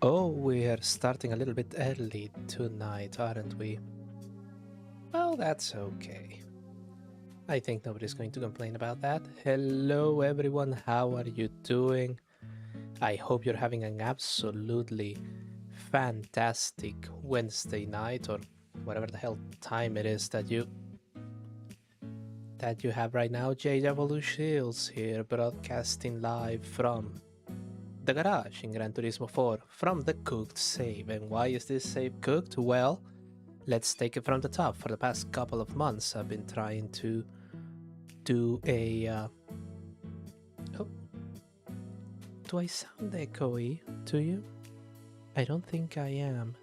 Oh, we are starting a little bit early tonight, aren't we? Well, that's okay. I think nobody's going to complain about that. Hello, everyone. How are you doing? I hope you're having an absolutely fantastic Wednesday night or whatever the hell time it is that you have right now. JW Shields here, broadcasting live from the garage in Gran Turismo 4 from the cooked save. And why is this save cooked? Well, let's take it from the top. For the past couple of months, I've been trying to do a. Oh, do I sound echoey to you? I don't think I am,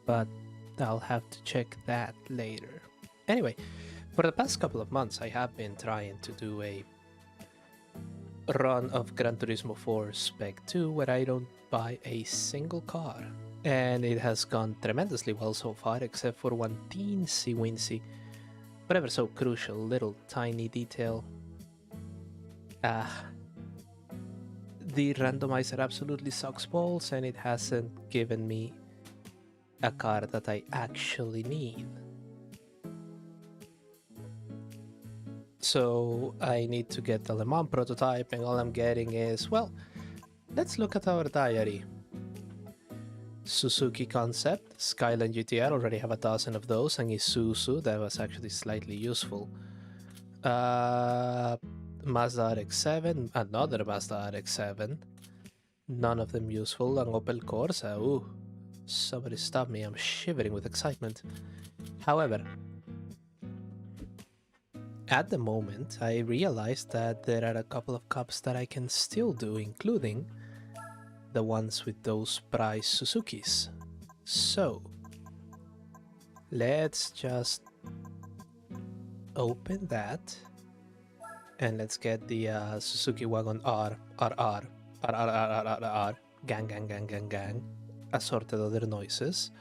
but I'll have to check that later. Anyway, for the past couple of months, I have been trying to do a run of Gran Turismo 4 Spec 2 where I don't buy a single car. And it has gone tremendously well so far, except for one teensy weensy, but ever so crucial little tiny detail. The randomizer absolutely sucks balls and it hasn't given me a car that I actually need. So I need to get the Le Mans prototype, and all I'm getting is, well, let's look at our diary. Suzuki Concept, Skyline GTR, already have a dozen of those, and Isuzu, that was actually slightly useful. Mazda RX-7, another Mazda RX-7, none of them useful, and Opel Corsa, ooh, somebody stop me, I'm shivering with excitement. However, at the moment, I realized that there are a couple of cups that I can still do, including the ones with those prize Suzukis. So, let's just open that and let's get the Suzuki Wagon R, gang, gang, gang, gang, gang, assorted other noises.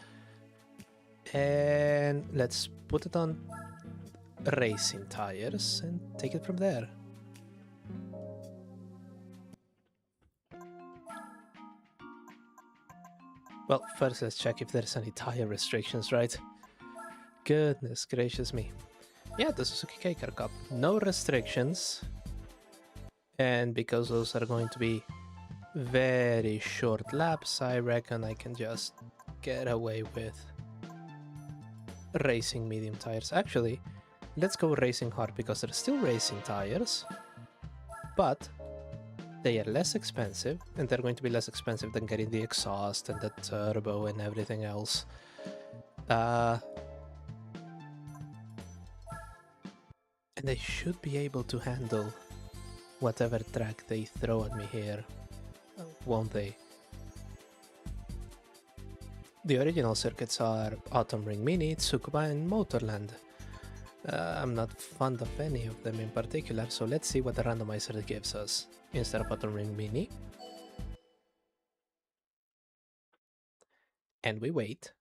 And let's put it on racing tires and take it from there. Well, first let's check if there's any tire restrictions, right? Goodness gracious me. Yeah, the Suzuki K-Car Cup, no restrictions. And because those are going to be very short laps, I reckon I can just get away with racing medium tires. Actually, let's go racing hard because they're still racing tires, but they are less expensive, and they're going to be less expensive than getting the exhaust and the turbo and everything else. And they should be able to handle whatever track they throw at me here, won't they? The original circuits are Autumn Ring Mini, Tsukuba, and Motorland. I'm not fond of any of them in particular, so let's see what the randomizer gives us instead of Autumn Ring Mini. And we wait.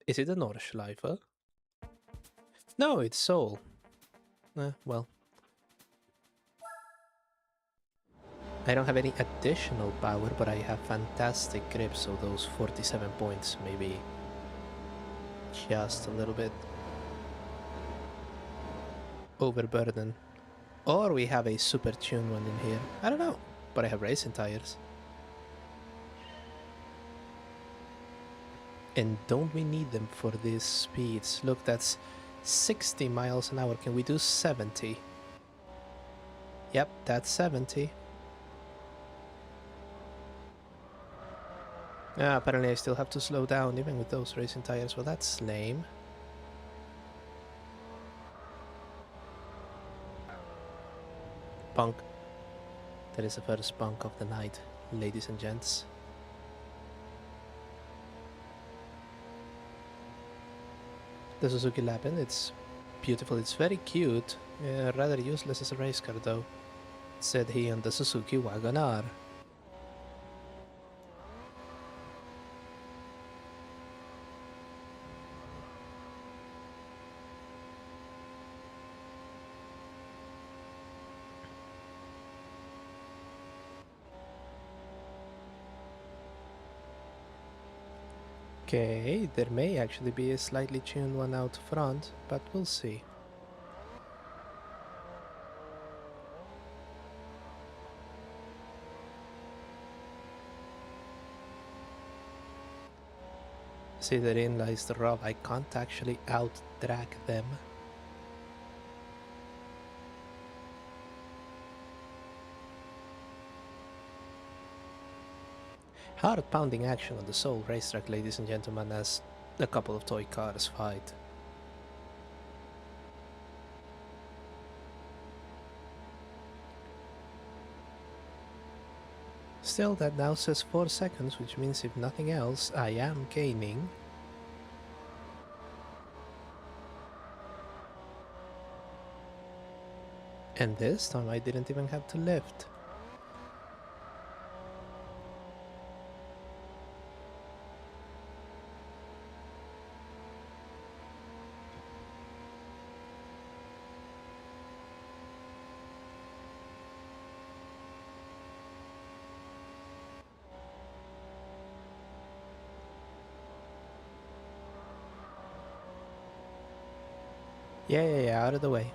Is it a Nordschleife? No, it's Seoul. Well. I don't have any additional power, but I have fantastic grip, so those 47 points maybe just a little bit overburden. Or we have a super tuned one in here. I don't know, but I have racing tires. And don't we need them for these speeds? Look, that's 60 miles an hour. Can we do 70? Yep, that's 70. Apparently I still have to slow down even with those racing tires. Well, that's lame. Punk. That is the first punk of the night, ladies and gents. The Suzuki Lapin, it's beautiful, it's very cute, rather useless as a race car though, said he on the Suzuki Wagon R. Okay, there may actually be a slightly tuned one out front, but we'll see. See, therein lies the rub. I can't actually out-drag them. Hard-pounding action on the Soul racetrack, ladies and gentlemen, as a couple of toy cars fight. Still, that now says 4 seconds, which means if nothing else, I am gaining. And this time I didn't even have to lift. Yeah, out of the way.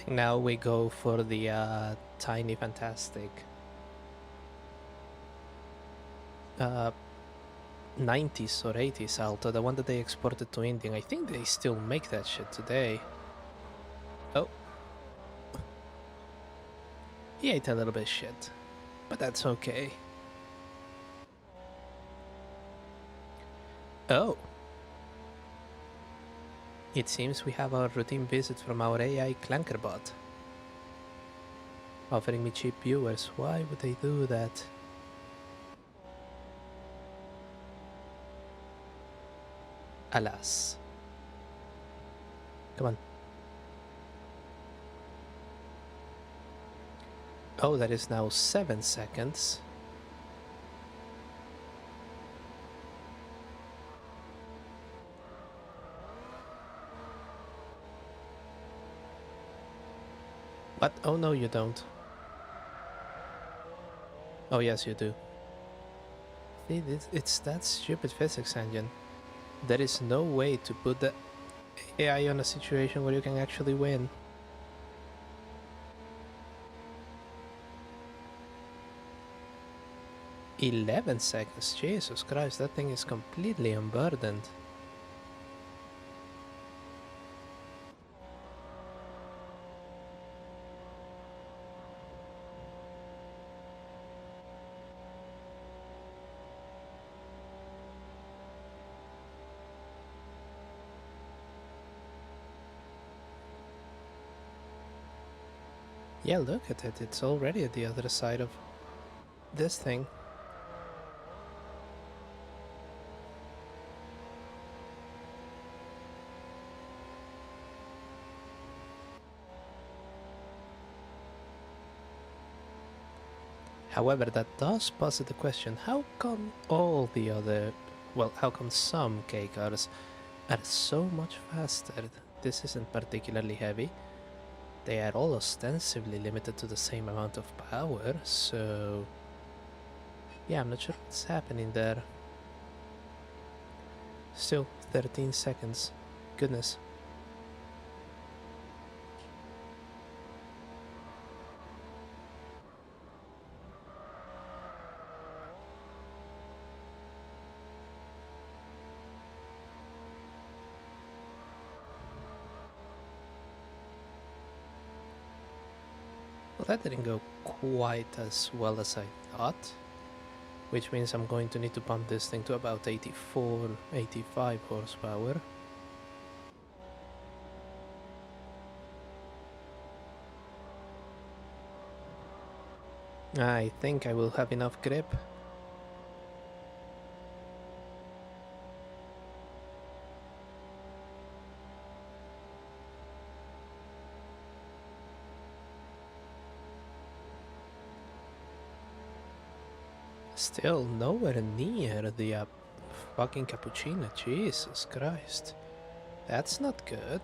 And now we go for the tiny fantastic 90s or 80s Alto, the one that they exported to India. I think they still make that shit today. Oh. He ate a little bit of shit, but that's okay. Oh. It seems we have a routine visit from our AI Clankerbot. Offering me cheap viewers. Why would they do that? Alas. Come on. Oh, that is now 7 seconds. What? Oh no, you don't. Oh yes, you do. See, it's that stupid physics engine. There is no way to put the AI on a situation where you can actually win. 11 seconds, Jesus Christ, that thing is completely unburdened. Yeah, look at it, it's already at the other side of this thing. However, that does posit the question, how come all the other, well, how come some K cars are so much faster? This isn't particularly heavy. They are all ostensibly limited to the same amount of power, so yeah, I'm not sure what's happening there. Still, 13 seconds. Goodness. Well, that didn't go quite as well as I thought, which means I'm going to need to pump this thing to about 84, 85 horsepower. I think I will have enough grip. Still nowhere near the fucking cappuccino. Jesus Christ. That's not good.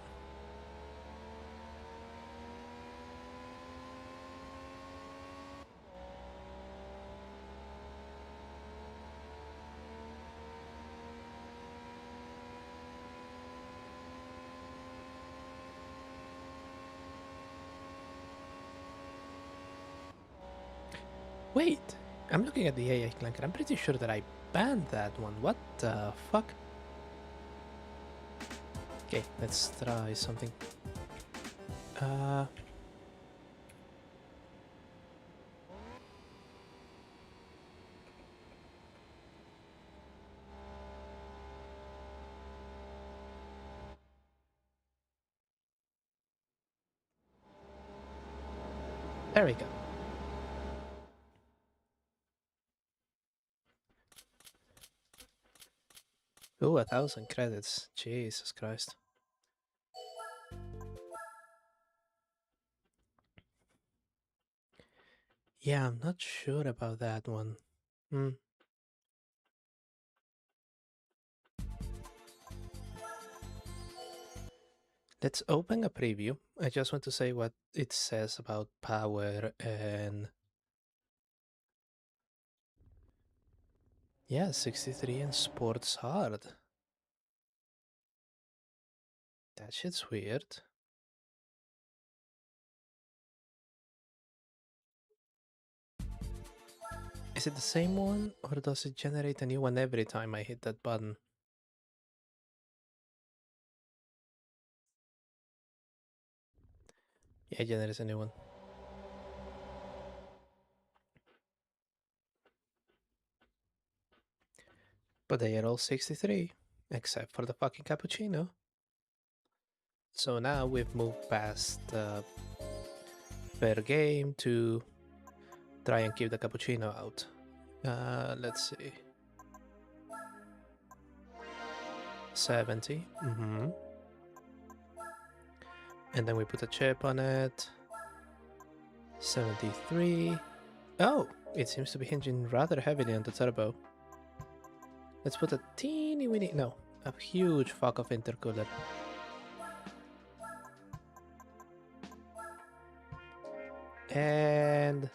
Wait, I'm looking at the AI clanker. I'm pretty sure that I banned that one. What the fuck? Okay, let's try something. Uh, there we go. Ooh, 1,000 credits. Jesus Christ. Yeah, I'm not sure about that one. Hmm. Let's open a preview. I just want to say what it says about power and... Yeah, 63 and sports hard. That shit's weird. Is it the same one, or does it generate a new one every time I hit that button? Yeah, it generates a new one. But they are all 63, except for the fucking cappuccino. So now we've moved past fair game to try and keep the cappuccino out. Let's see. 70. And then we put a chip on it. 73. Oh, it seems to be hinging rather heavily on the turbo. Let's put a teeny weeny, no, a huge fuck of intercooler. And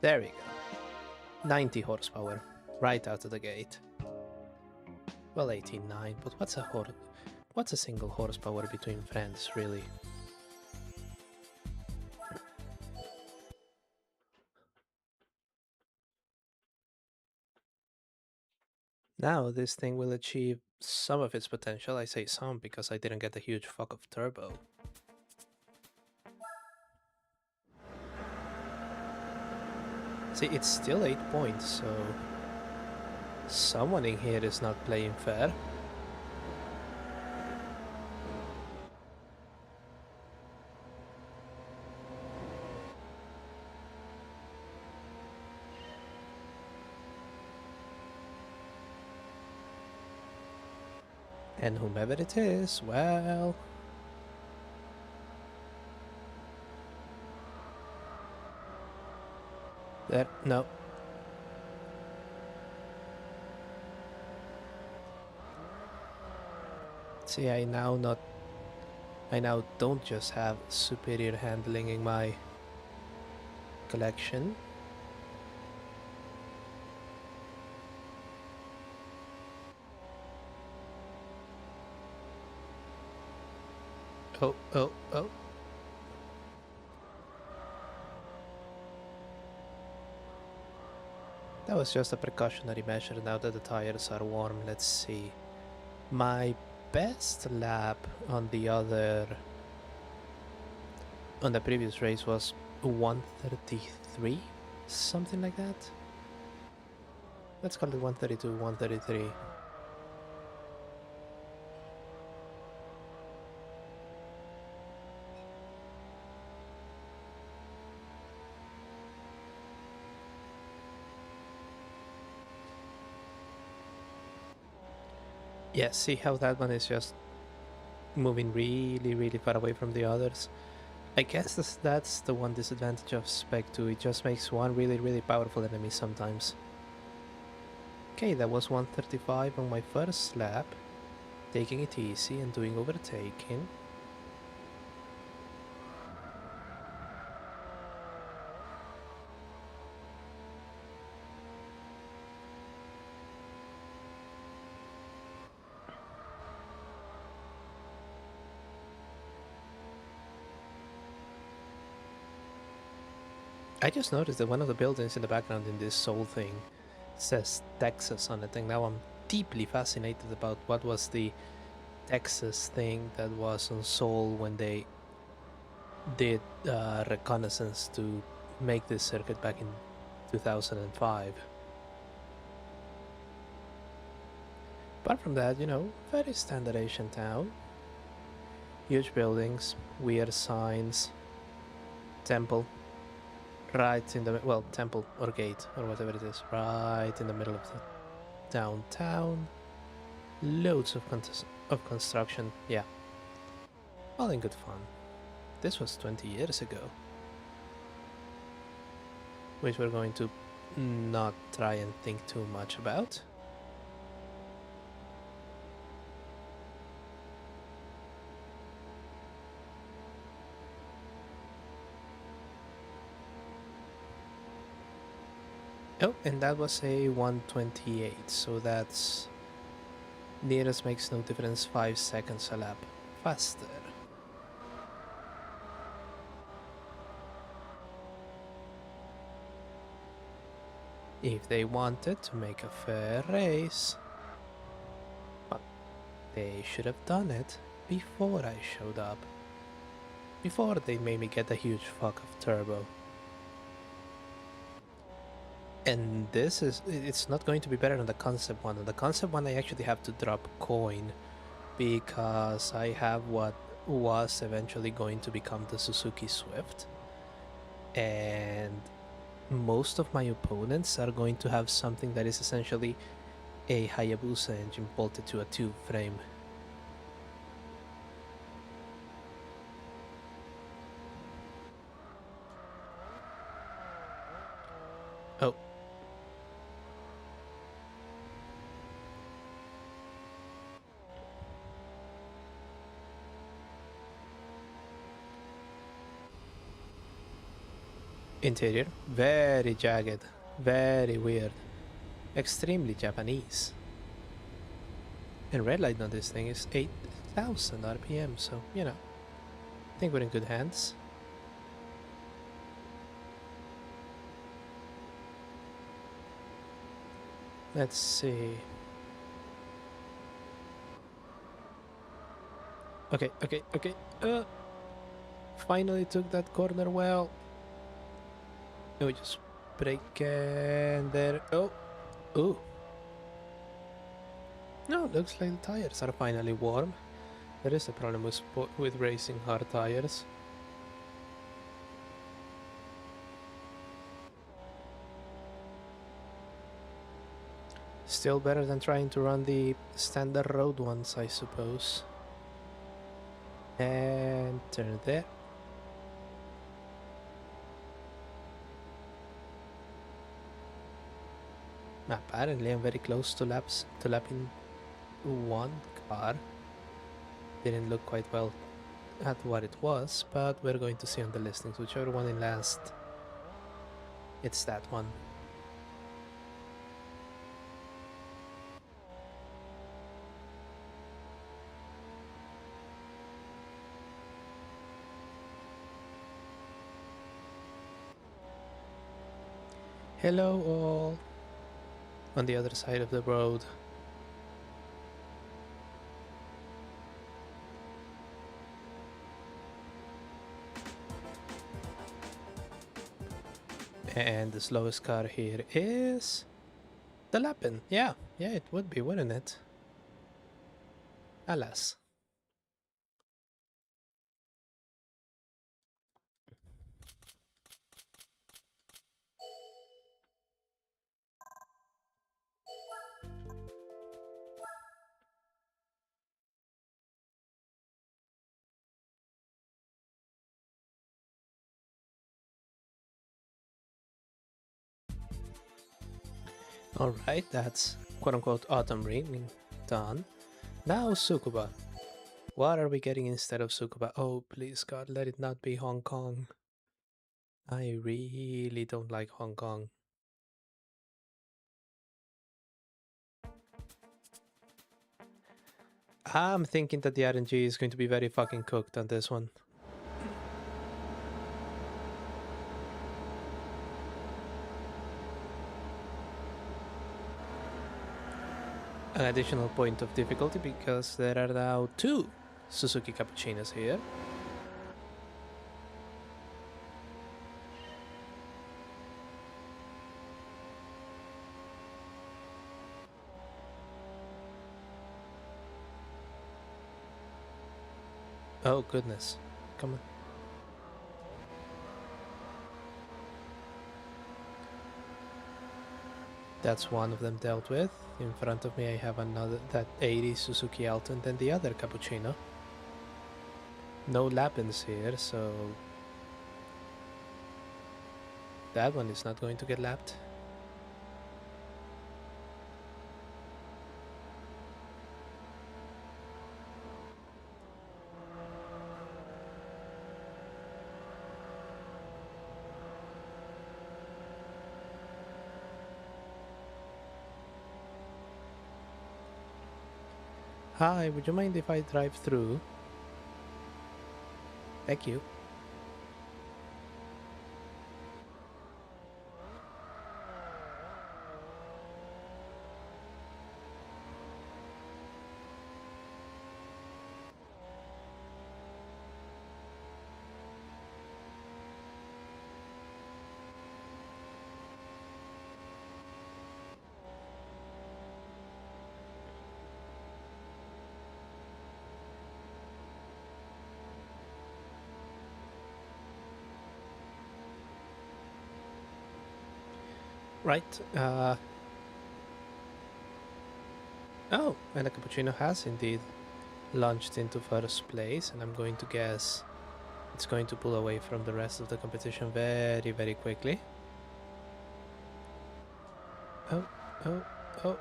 there we go. 90 horsepower, right out of the gate. Well, 89, but what's a single horsepower between friends, really? Now this thing will achieve some of its potential. I say some because I didn't get a huge fuck of turbo. See, it's still 8 points, so someone in here is not playing fair. And whomever it is, well... There, no. See, I now don't just have superior handling in my collection. Oh, oh, oh. That was just a precautionary measure now that the tires are warm. Let's see. My best lap on the previous race was 133, something like that. Let's call it 132, 133. Yeah, see how that one is just moving really, really far away from the others. I guess that's the one disadvantage of Spec 2. It just makes one really, really powerful enemy sometimes. Okay, that was 135 on my first lap. Taking it easy and doing overtaking. I just noticed that one of the buildings in the background in this Seoul thing says Texas on it, and now I'm deeply fascinated about what was the Texas thing that was on Seoul when they did reconnaissance to make this circuit back in 2005. Apart from that, very standard Asian town. Huge buildings, weird signs, temple, right in the, well, temple or gate or whatever it is, right in the middle of the downtown. Loads of construction, yeah, all in good fun. This was 20 years ago, which we're going to not try and think too much about. Oh, and that was a 128, so that's nearest makes no difference, 5 seconds a lap faster. If they wanted to make a fair race, but they should have done it before I showed up. Before they made me get a huge fuck of turbo. And it's not going to be better than the concept one. On the concept one I actually have to drop coin because I have what was eventually going to become the Suzuki Swift. And most of my opponents are going to have something that is essentially a Hayabusa engine bolted to a tube frame. Oh. Interior, very jagged, very weird, extremely Japanese. And red light on this thing is 8,000 RPM, so, I think we're in good hands. Let's see. Okay. Finally took that corner well. We just break and there. Oh. Ooh. No, looks like the tires are finally warm. There is a problem with racing hard tires. Still better than trying to run the standard road ones, I suppose. And turn there. Apparently I'm very close to lapping one car. Didn't look quite well at what it was, but we're going to see on the listings, whichever one in last. It's that one. Hello all on the other side of the road. And the slowest car here is the Lapin. Yeah, it would be, wouldn't it? Alas. Alright, that's quote-unquote autumn rain done. Now Tsukuba. What are we getting instead of Tsukuba? Oh, please God, let it not be Hong Kong. I really don't like Hong Kong. I'm thinking that the RNG is going to be very fucking cooked on this one. an additional point of difficulty because there are now two Suzuki Cappuccinos here. Oh goodness, come on. That's one of them dealt with. In front of me I have another, that 80 Suzuki Alto, and then the other cappuccino. No lap-ins here, so that one is not going to get lapped. Hi, would you mind if I drive through? Thank you. Right, oh, and the cappuccino has indeed launched into first place, and I'm going to guess it's going to pull away from the rest of the competition very, very quickly. Oh, oh, oh,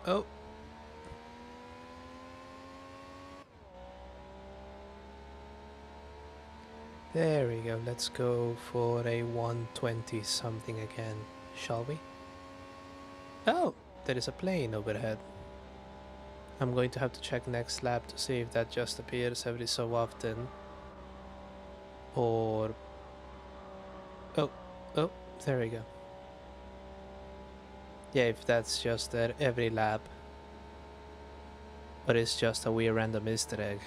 oh. There we go. Let's go for a 120 something again, shall we? Oh, there is a plane overhead. I'm going to have to check next lap to see if that just appears every so often. Or... oh, oh, there we go. Yeah, if that's just there every lap. Or it's just a weird random Easter egg.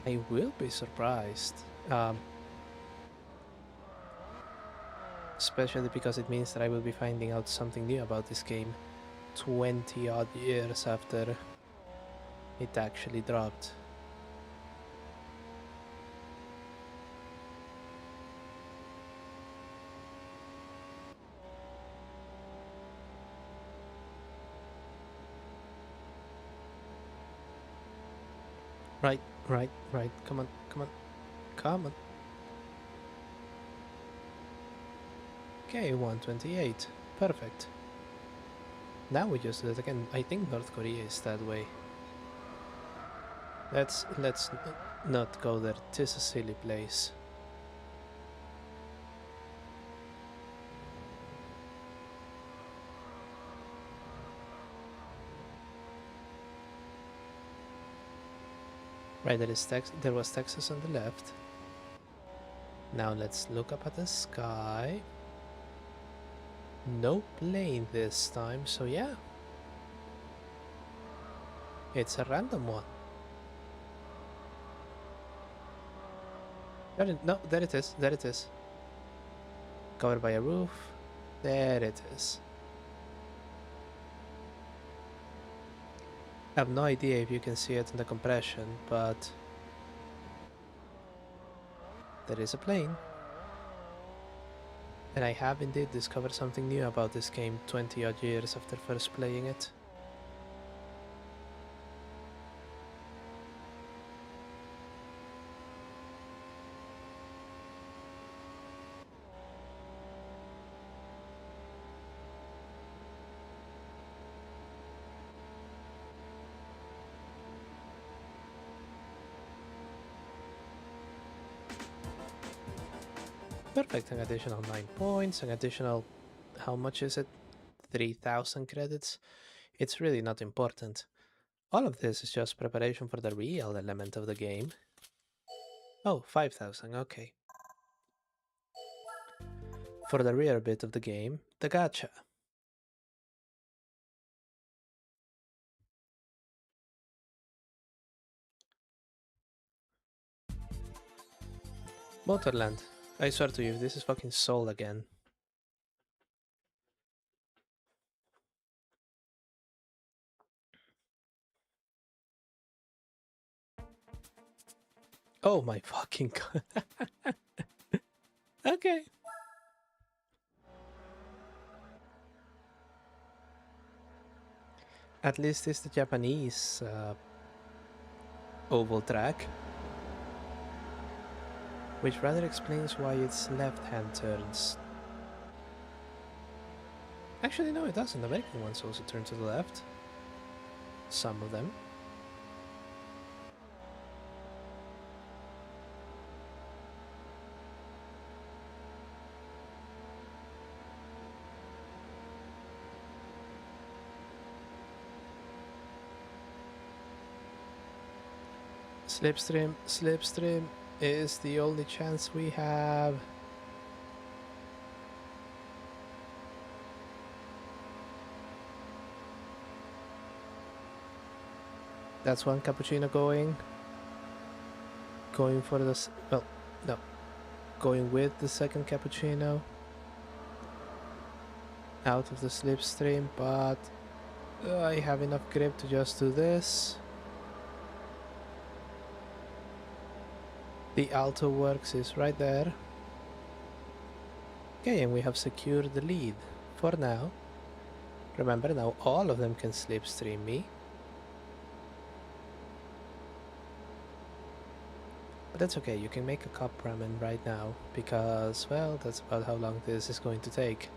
I will be surprised. Especially because it means that I will be finding out something new about this game 20 odd years after it actually dropped. Right, right, right. Come on, come on, come on. Okay, 128. Perfect. Now we just do it again. I think North Korea is that way. Let's not go there. It is a silly place. Right, there was Texas on the left. Now let's look up at the sky. No plane this time, so yeah. It's a random one. No, there it is, there it is. Covered by a roof. There it is. I have no idea if you can see it in the compression, but there is a plane. And I have indeed discovered something new about this game 20 odd years after first playing it. Perfect, an additional 9 points, an additional, how much is it? 3000 credits? It's really not important. All of this is just preparation for the real element of the game. Oh, 5000, okay. For the real bit of the game, the gacha. Motorland. I swear to you, if this is fucking Seoul again. Oh my fucking god. Okay. At least it's the Japanese oval track, which rather explains why it's left-hand turns. Actually, no, it doesn't. American ones also turn to the left. Some of them. Slipstream, slipstream is the only chance we have. That's one cappuccino going. Going for the... well, no. Going with the second cappuccino. Out of the slipstream, but I have enough grip to just do this. The Alto Works is right there. Okay, and we have secured the lead for now. Remember, now all of them can slipstream me. But that's okay, you can make a cup ramen right now, because, well, that's about how long this is going to take.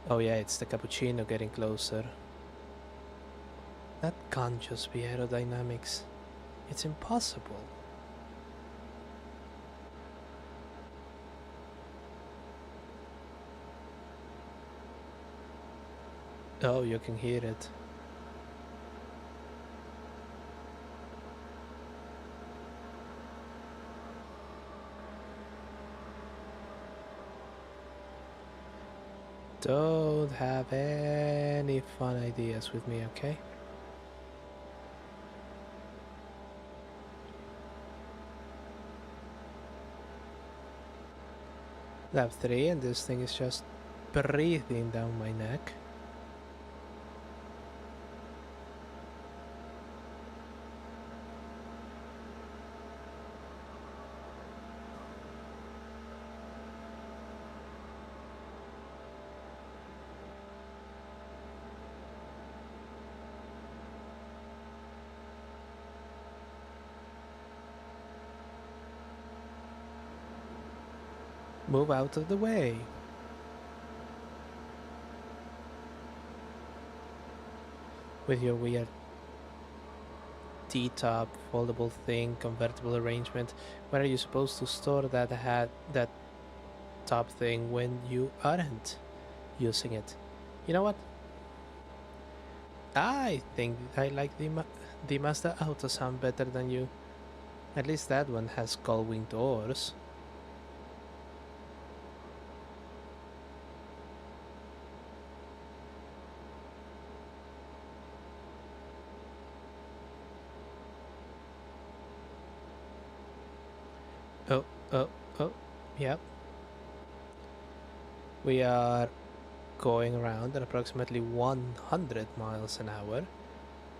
Oh yeah, it's the cappuccino getting closer. That can't just be aerodynamics. It's impossible. Oh, you can hear it. Don't have any fun ideas with me, okay? Lap 3, and this thing is just breathing down my neck. Move out of the way. With your weird T-top foldable thing, convertible arrangement, where are you supposed to store that top thing when you aren't using it? You know what? I think I like the Mazda Auto sound better than you. At least that one has gull-wing doors. Oh, oh, oh, yep. We are going around at approximately 100 miles an hour,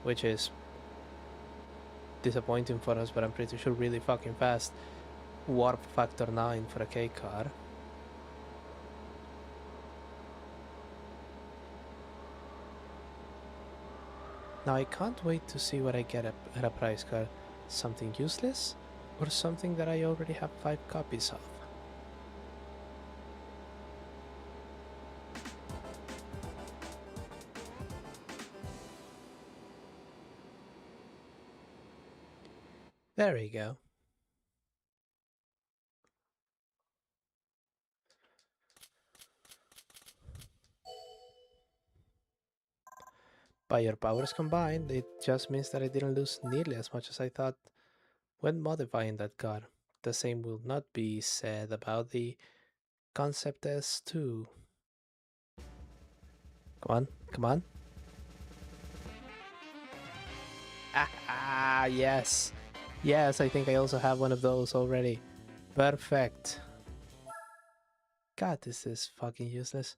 which is disappointing for us, but I'm pretty sure really fucking fast. Warp factor 9 for a K car. Now I can't wait to see what I get at a price car. Something useless? Or something that I already have 5 copies of? There we go. By your powers combined, it just means that I didn't lose nearly as much as I thought when modifying that car. The same will not be said about the Concept S2. Come on, come on. Ah, yes. Yes, I think I also have one of those already. Perfect. God, this is fucking useless.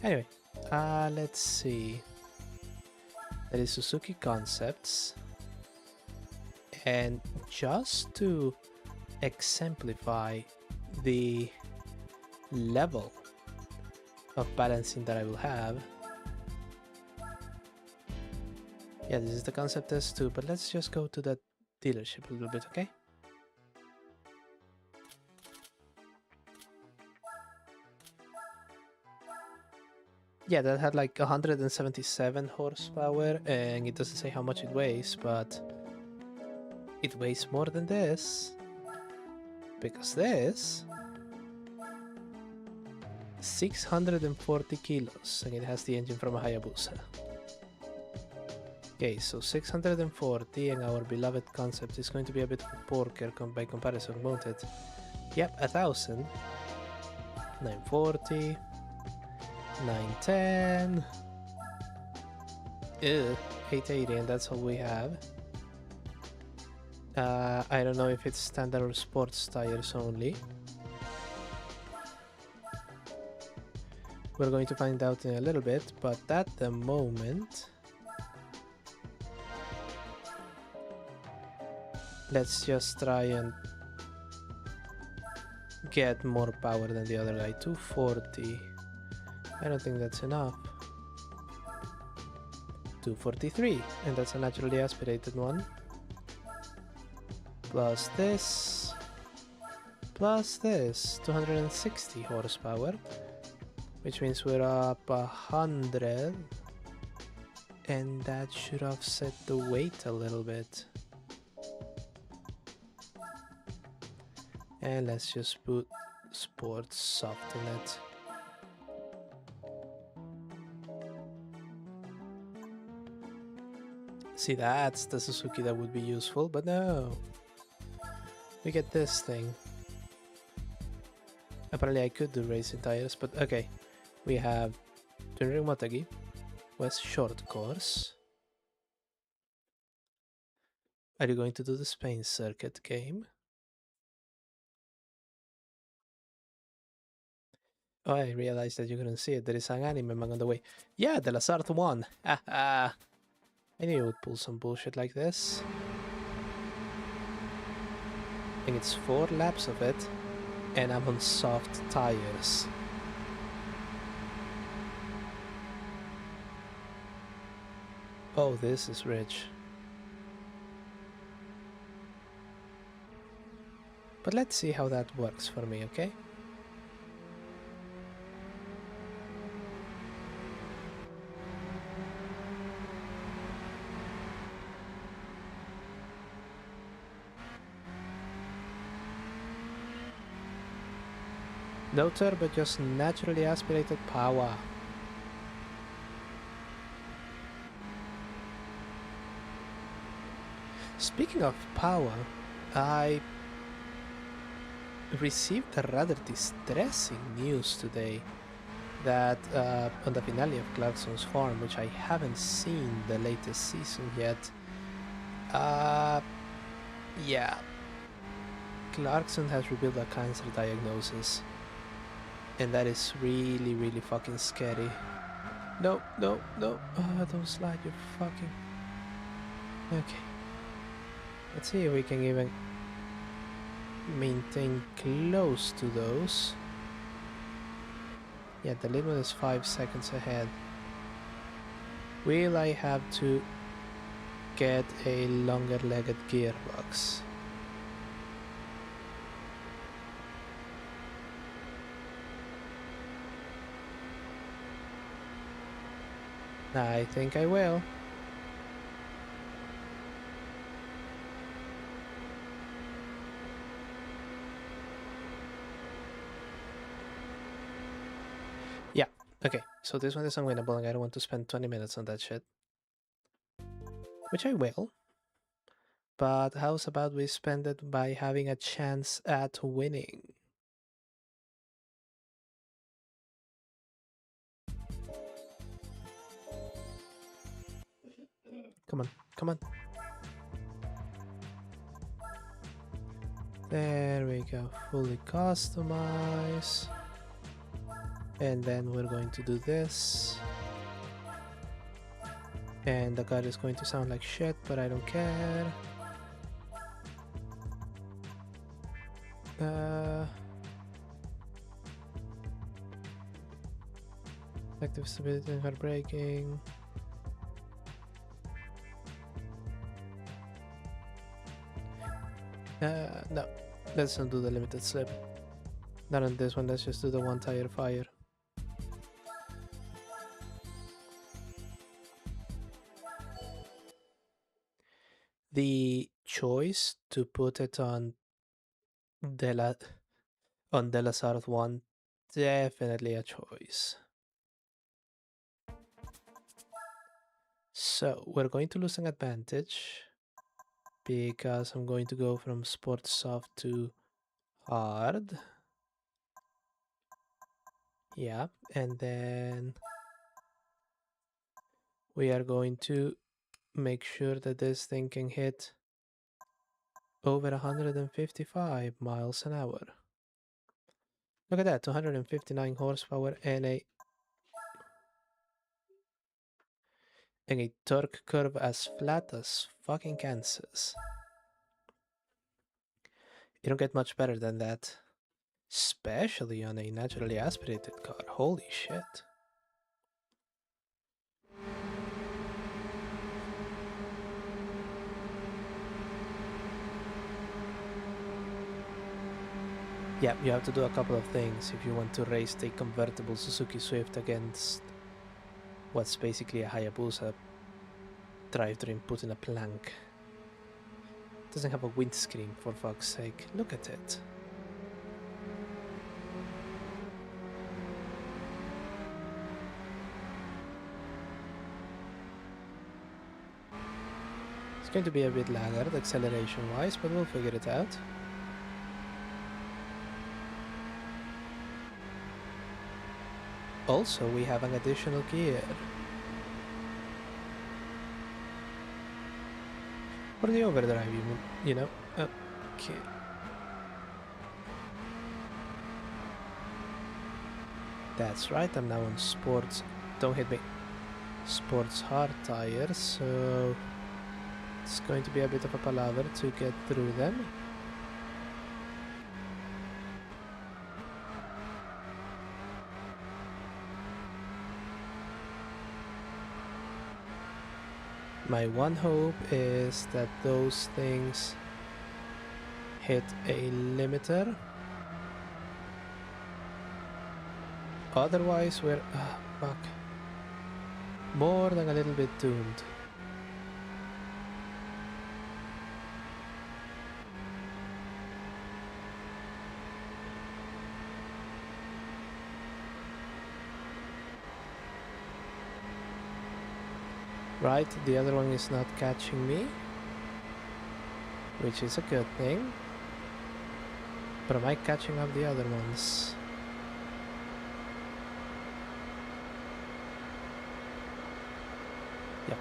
Anyway, let's see. That is Suzuki Concepts. And just to exemplify the level of balancing that I will have. Yeah, this is the concept S2, but let's just go to that dealership a little bit, okay? Yeah, that had like 177 horsepower, and it doesn't say how much it weighs, but it weighs more than this, because this 640 kilos, and it has the engine from a Hayabusa. Okay, so 640, and our beloved concept is going to be a bit of a porker by comparison, won't it? Yep, 1000. 940. 910. 880, and that's all we have. I don't know if it's standard or sports tires only. We're going to find out in a little bit, but at the moment, let's just try and get more power than the other guy. 240. I don't think that's enough. 243, and that's a naturally aspirated one. Plus this. Plus this. 260 horsepower. Which means we're up 100. And that should offset the weight a little bit. And let's just put sports soft in it. See, that's the Suzuki that would be useful, but no. We get this thing. Apparently I could do racing tires, but okay. We have Tunring Motegi, West Short Course. Are you going to do the Spain circuit game? Oh, I realized that you couldn't see it. There is an anime man on the way. Yeah, the Lazard won. I knew you would pull some bullshit like this. I think it's 4 laps of it, and I'm on soft tires. Oh, this is rich. But let's see how that works for me, okay? No turbo, just naturally aspirated power. Speaking of power, I received a rather distressing news today that on the finale of Clarkson's Farm, which I haven't seen the latest season yet, yeah, Clarkson has revealed a cancer diagnosis, and that is really, really fucking scary. No, no, no, don't slide, you fucking... Okay. Let's see if we can even maintain close to those. Yeah, the lead one is 5 seconds ahead. Will I have to get a longer legged gearbox? I think I will. Yeah, okay, so this one is unwinnable and I don't want to spend 20 minutes on that shit. Which I will. But how's about we spend it by having a chance at winning? Come on, come on. There we go, fully customize. And then we're going to do this. And the car is going to sound like shit, but I don't care. Active stability and hard braking. No, let's not do the limited slip. Not on this one, let's just do the one tire fire. The choice to put it on De La Sarth one, definitely a choice. So we're going to lose an advantage because I'm going to go from sport soft to hard. Yeah, and then we are going to make sure that this thing can hit over 155 miles an hour. Look at that, 259 horsepower and a torque curve as flat as fucking Kansas. You don't get much better than that, especially on a naturally aspirated car. Holy shit. Yeah, you have to do a couple of things if you want to race the convertible Suzuki Swift against what's basically a Hayabusa drivetrain put in a plank. It doesn't have a windscreen, for fuck's sake. Look at it. It's going to be a bit laggard acceleration-wise, but we'll figure it out. Also, we have an additional gear. For the overdrive, you know? Okay. That's right, I'm now on sports. Don't hit me. Sports hard tires, so it's going to be a bit of a palaver to get through them. My one hope is that those things hit a limiter. Otherwise, we're fuck. More than a little bit doomed. Right, the other one is not catching me, which is a good thing. But am I catching up the other ones? Yeah.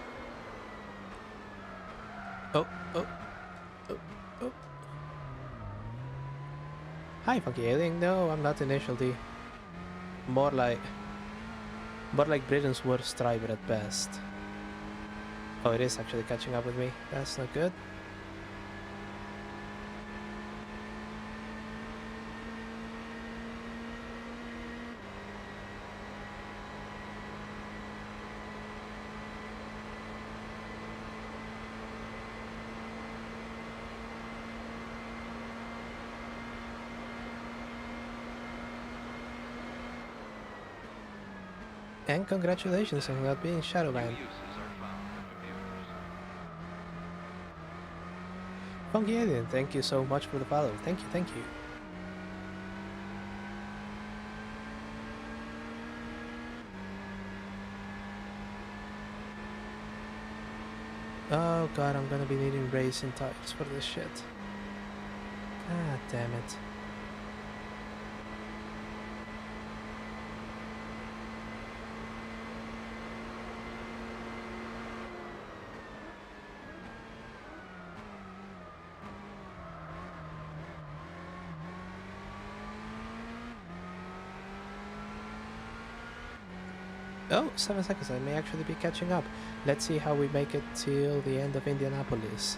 Oh. Hi, Funky Alien. No, I'm not initial D. More like Britain's worst driver at best. Oh, it is actually catching up with me. That's not good. And congratulations on not being Shadowman. Funky Alien, thank you so much for the follow. Thank you. Oh god, I'm gonna be needing racing tires for this shit. God damn it. Oh, 7 seconds. I may actually be catching up. Let's see how we make it till the end of Indianapolis.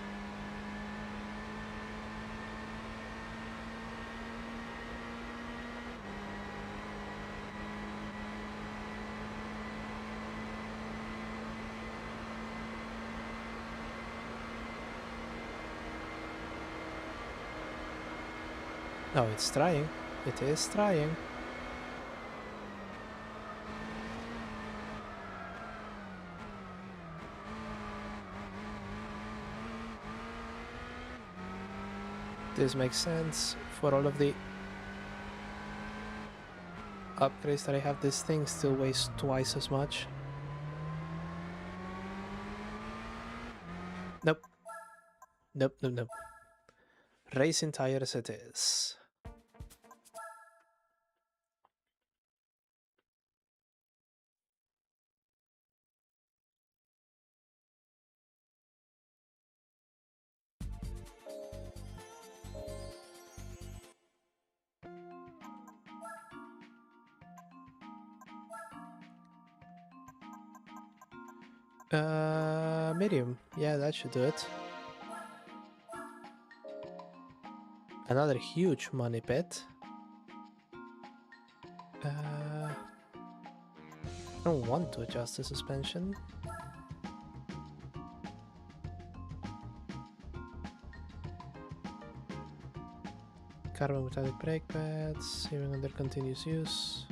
Oh, it's trying. It is trying. This makes sense for all of the upgrades that I have. This thing still weighs twice as much. Nope. Nope, nope, nope. Racing tires it is. Medium. Yeah, that should do it. Another huge money pit. I don't want to adjust the suspension. Carbon metallic brake pads, even under continuous use.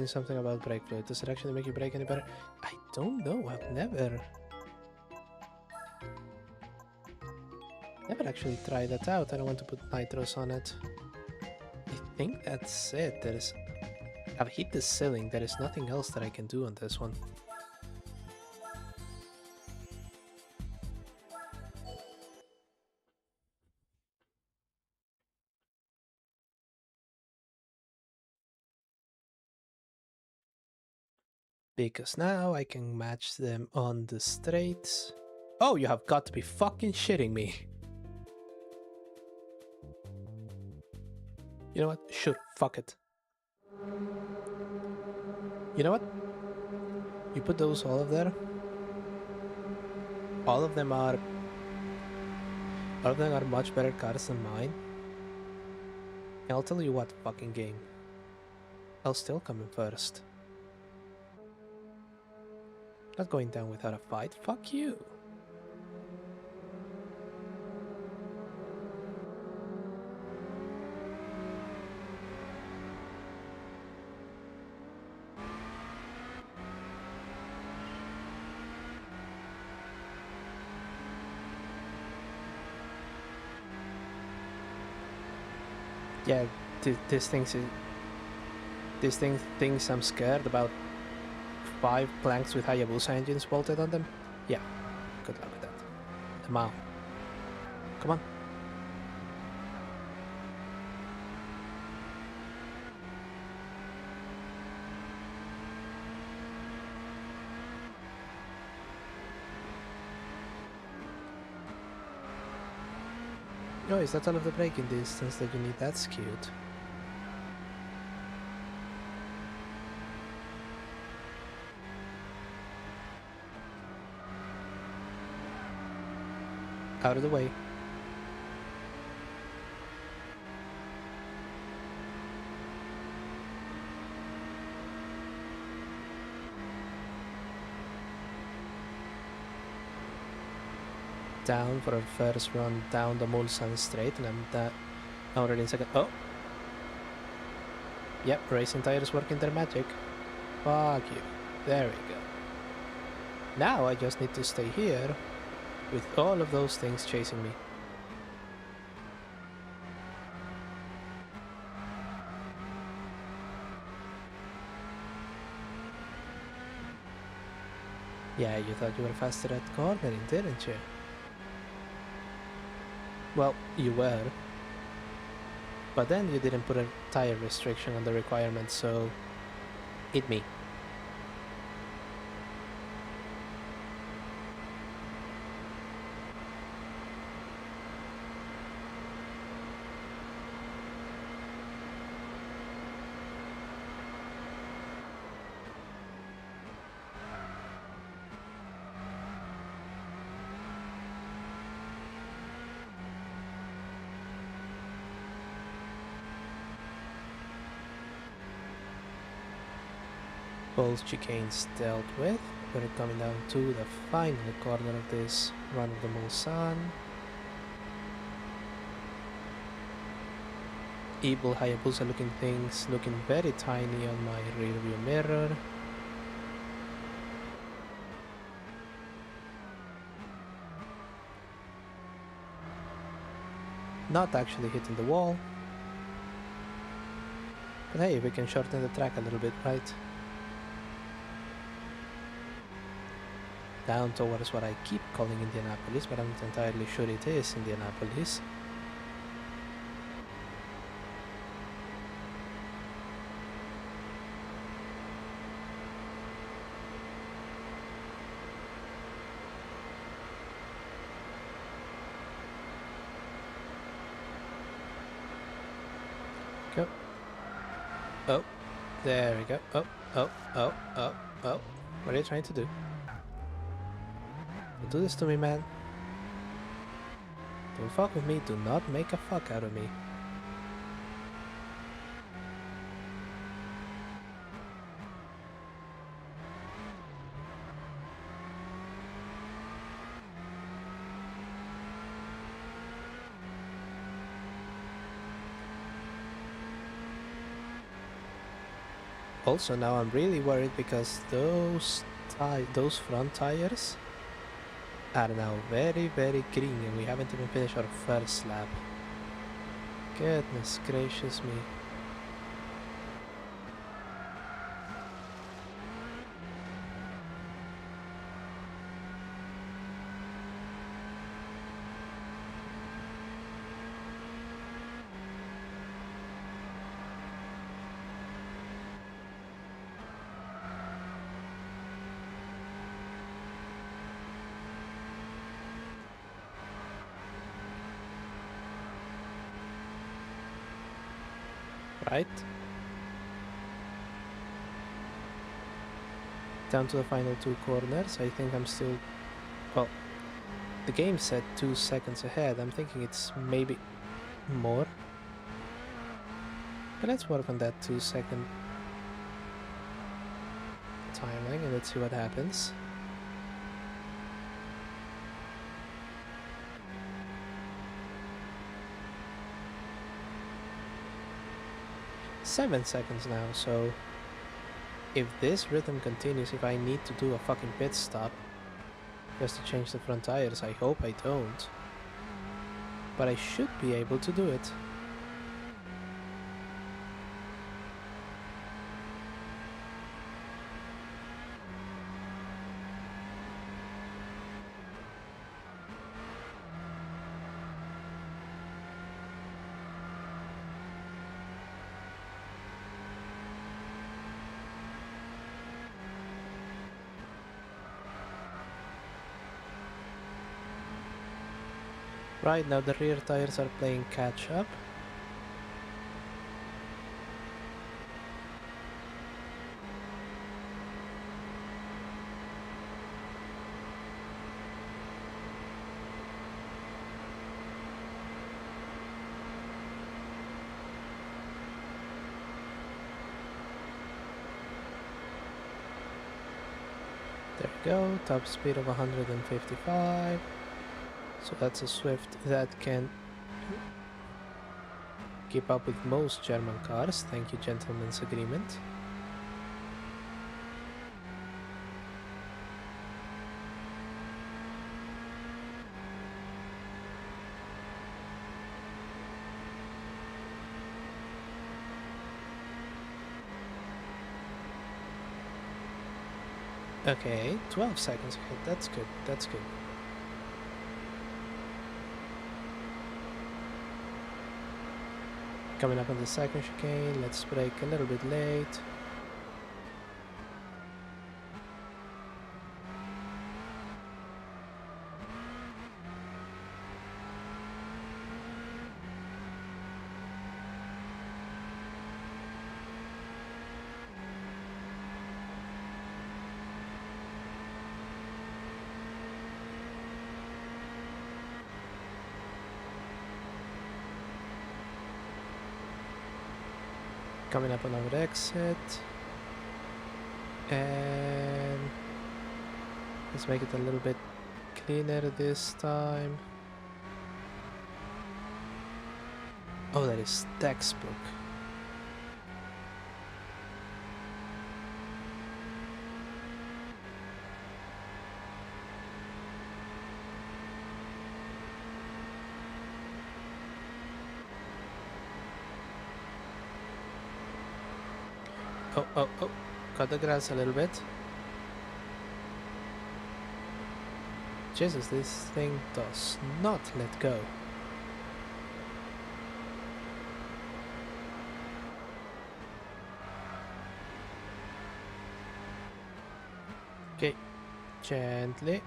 Something about brake fluid. Does it actually make your brake any better? I don't know. I've never actually tried that out. I don't want to put nitros on it. I think that's it. I've hit the ceiling. There is nothing else that I can do on this one. Because now I can match them on the straights. Oh, you have got to be fucking shitting me. You know what? Sure, fuck it. You know what? You put those all of there. All of them are much better cars than mine. And I'll tell you what, fucking game. I'll still come in first. Not going down without a fight. Fuck you. Yeah, this thing thinks I'm scared about 5 planks with Hayabusa engines bolted on them. Yeah, good luck with that. The Mao. Come on. Oh, is that all of the braking distance that you need? That's cute. Out of the way. Down for our first run down the Mulsanne straight, and I'm already in second. Oh! Yep, racing tires working their magic. Fuck you. There we go. Now I just need to stay here with all of those things chasing me. Yeah, you thought you were faster at cornering, didn't you? Well, you were. But then you didn't put a tire restriction on the requirement, so eat me. Both chicanes dealt with. We're coming down to the final corner of this run of the Mulsanne. Evil Hayabusa looking things looking very tiny on my rear view mirror. Not actually hitting the wall. But hey, we can shorten the track a little bit, right? Down towards what I keep calling Indianapolis, but I'm not entirely sure it is Indianapolis. Go. Oh, there we go. Oh, oh, oh, oh, oh. What are you trying to do? Don't do this to me, man. Don't fuck with me. Do not make a fuck out of me. Also, now I'm really worried because those front tires are now very, very green and we haven't even finished our first lap. Goodness gracious me. Right? Down to the final two corners. I think I'm still... Well, the game said 2 seconds ahead. I'm thinking it's maybe more. But let's work on that 2-second timeline and let's see what happens. Seven seconds now, so if this rhythm continues, if I need to do a fucking pit stop just to change the front tires, I hope I don't. But I should be able to do it. Right, now the rear tires are playing catch up. There we go, top speed of 155. So that's a Swift that can keep up with most German cars. Thank you, gentlemen's agreement. Okay, 12 seconds ahead. That's good. That's good. Coming up on the second chicane, let's brake a little bit late. Coming up on our exit. And let's make it a little bit cleaner this time. Oh, that is textbook. Oh, cut the grass a little bit. Jesus, this thing does not let go. Okay, gently.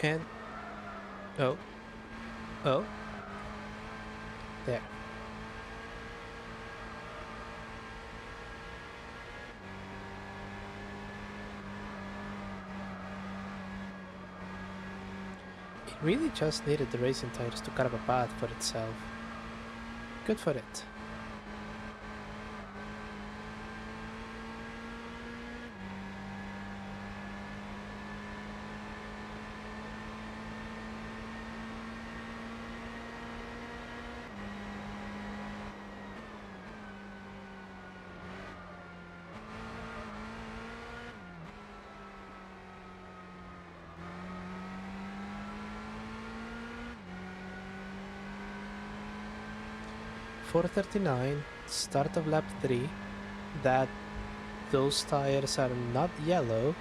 And oh, there. It really just needed the racing tires to carve a path for itself. Good for it. .439, start of lap 3. That those tires are not yellow,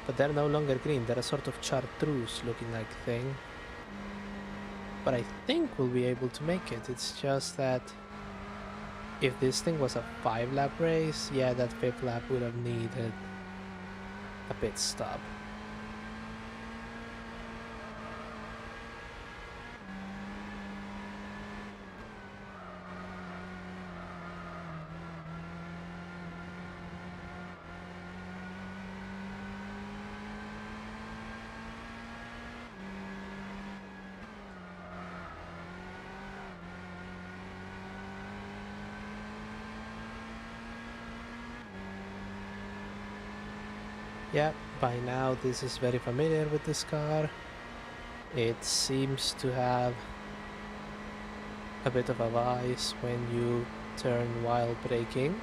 but they're no longer green. They're a sort of chartreuse looking like thing. But I think we'll be able to make it. It's just that if this thing was a 5-lap race, yeah, that 5th lap would have needed a pit stop. Yeah, by now this is very familiar with this car. It seems to have a bit of a vice when you turn while braking.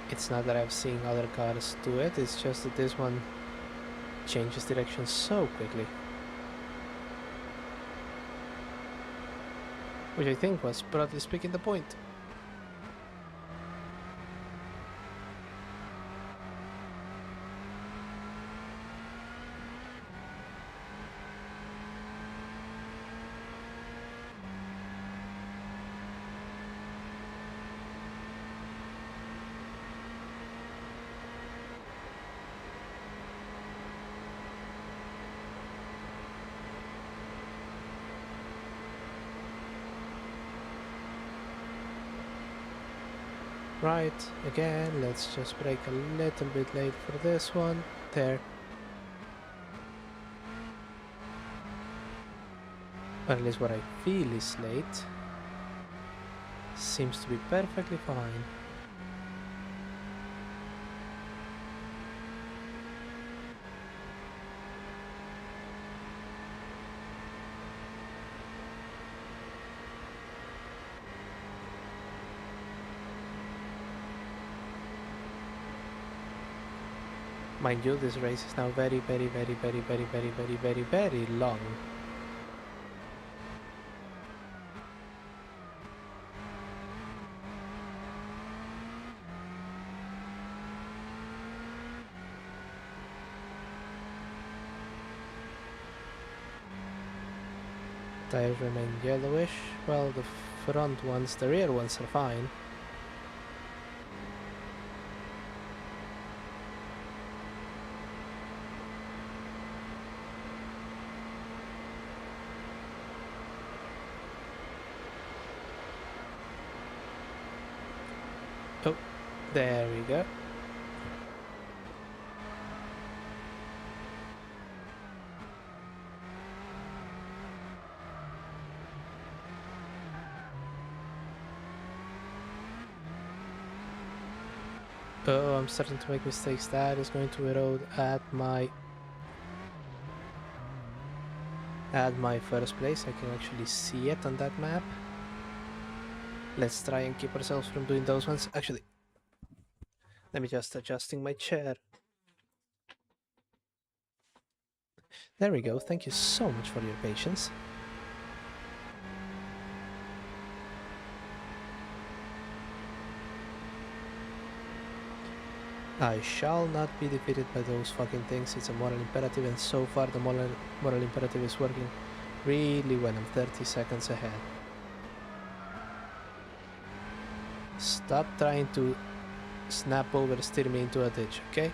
It's not that I've seen other cars do it, it's just that this one changes direction so quickly. Which I think was, broadly speaking, the point. Right, again, let's just brake a little bit late for this one. There. Or at least what I feel is late. Seems to be perfectly fine. Mind you, this race is now very long. Tires remain yellowish. Well, the front ones, the rear ones are fine. Oh, there we go. Oh, I'm starting to make mistakes. That is going to erode at my first place. I can actually see it on that map. Let's try and keep ourselves from doing those ones. Actually, let me just adjusting my chair. There we go. Thank you so much for your patience. I shall not be defeated by those fucking things. It's a moral imperative, and so far the moral imperative is working really well. I'm 30 seconds ahead. Stop trying to snap over, steer me into a ditch, okay?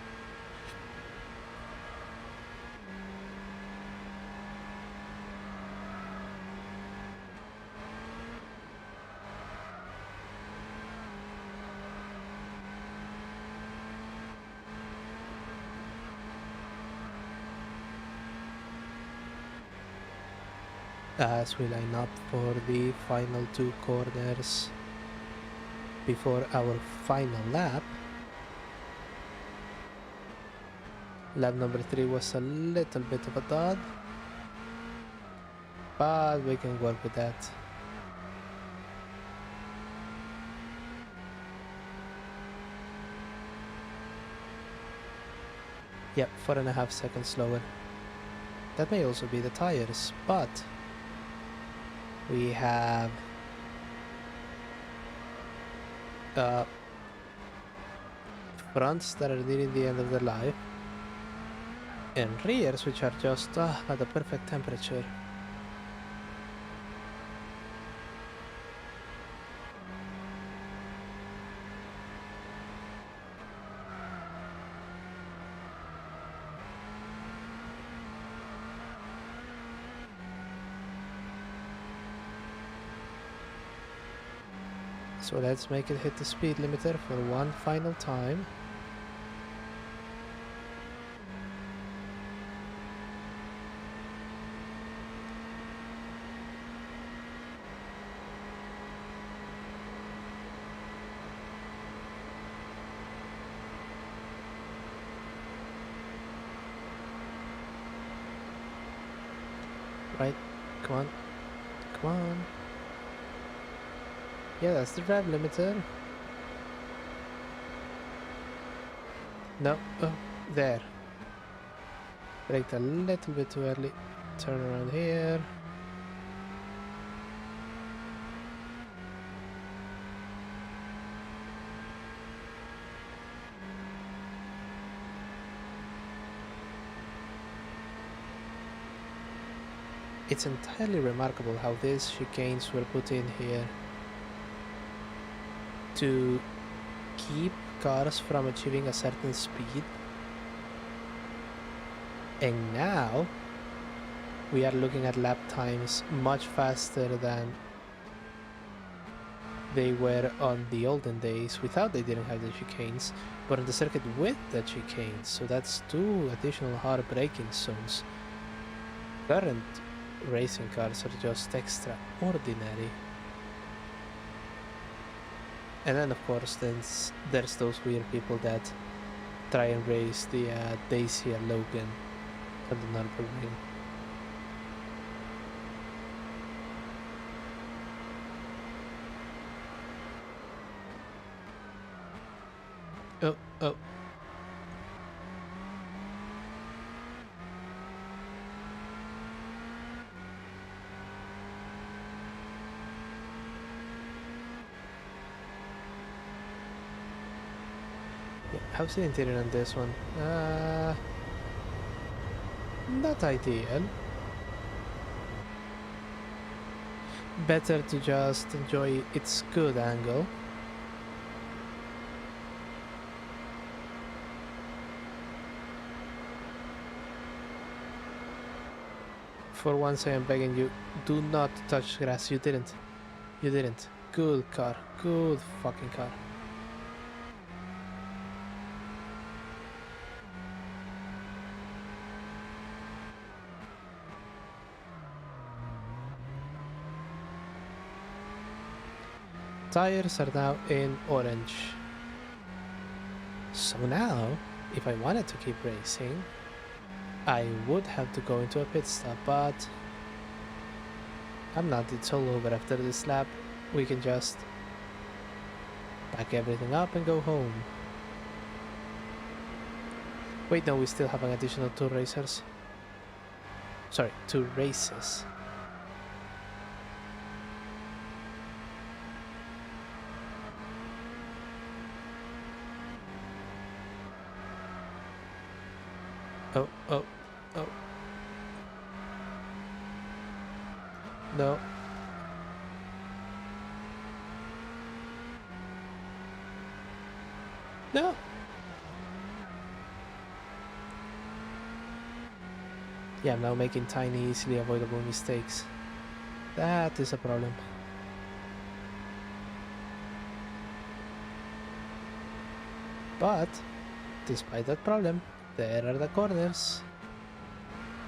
As we line up for the final 2 corners before our final lap. Lap number 3 was a little bit of a dud, but we can work with that. Yep, 4.5 seconds slower. That may also be the tires, but we have fronts that are nearing the end of their life and rears which are just at the perfect temperature. So let's make it hit the speed limiter for one final time. Right, come on, come on. Yeah, that's the rev limiter. No, oh, there. Braked a little bit too early. Turn around here. It's entirely remarkable how these chicanes were put in here to keep cars from achieving a certain speed, and now we are looking at lap times much faster than they were on the olden days without they didn't have the chicanes, but on the circuit with the chicanes. So that's 2 additional hard braking zones. Current racing cars are just extraordinary. And then of course there's those weird people that try and race the Dacia Logan on the Nürburgring. Oh, oh. Yeah, how's the interior on this one? Not ideal. Better to just enjoy its good angle. For once I am begging you, do not touch grass. You didn't. You didn't. Good car. Good fucking car. Tires are now in orange. So now, if I wanted to keep racing, I would have to go into a pit stop, but I'm not. It's all over after this lap. We can just pack everything up and go home. Wait, no, we still have an additional 2 racers. Sorry, 2 races. Oh, oh, oh. No. No. Yeah, I'm now making tiny, easily avoidable mistakes. That is a problem. But, despite that problem, there are the corners.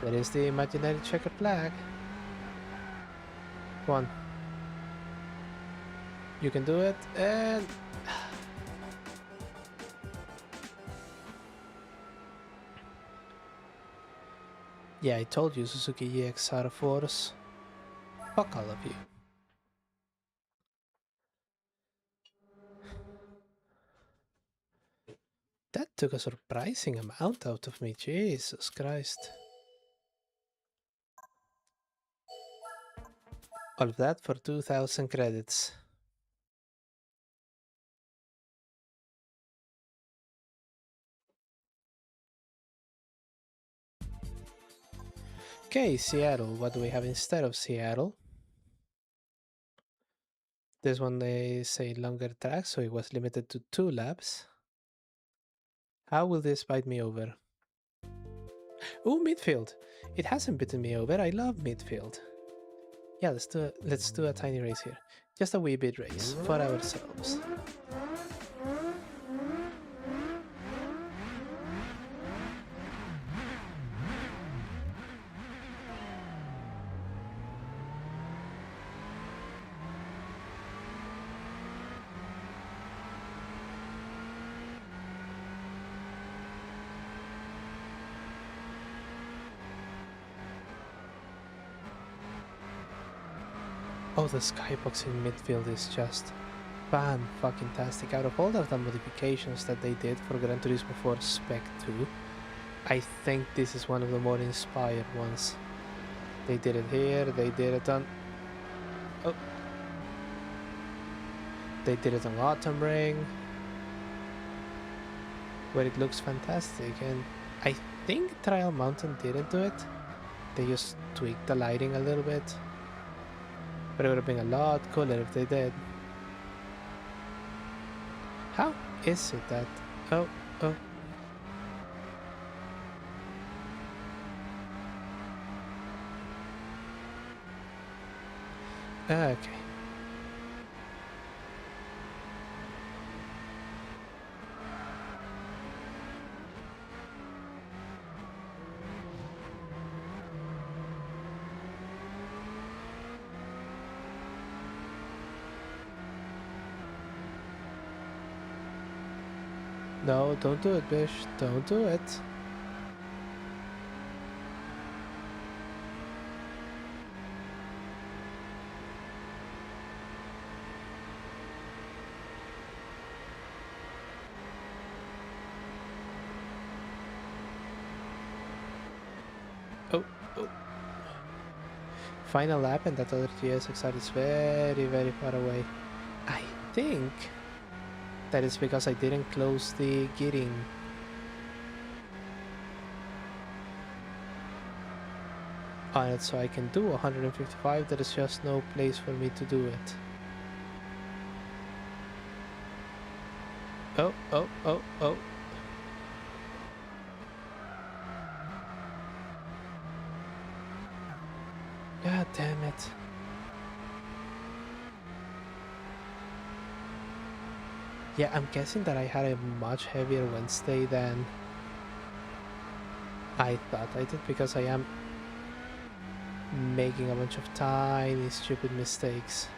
There is the imaginary checkered flag. Come on. You can do it, and... Yeah, I told you, Suzuki GX-R Force. Fuck all of you. That took a surprising amount out of me, Jesus Christ. All of that for 2,000 credits. Okay, Seattle. What do we have instead of Seattle? This one is a longer track, so it was limited to 2 laps. How will this bite me over? Oh, midfield. It hasn't bitten me over. I love midfield. Yeah, let's do a tiny race here. Just a wee bit race for ourselves. Oh, the skybox in midfield is just fan-fucking-tastic. Out of all of the modifications that they did for Gran Turismo 4 Spec 2, I think this is one of the more inspired ones. They did it here, they did it on... Oh. They did it on Autumn Ring, where it looks fantastic, and I think Trial Mountain didn't do it. They just tweaked the lighting a little bit. But it would have been a lot cooler if they did. How is it that... Oh. Okay. No, don't do it, Bish. Don't do it. Oh. Final lap and that other GSXR is very, very far away. I think that is because I didn't close the gearing. on it so I can do 155. There is just no place for me to do it. Oh, oh, oh, oh. God damn it. Yeah, I'm guessing that I had a much heavier Wednesday than I thought I did, because I am making a bunch of tiny stupid mistakes.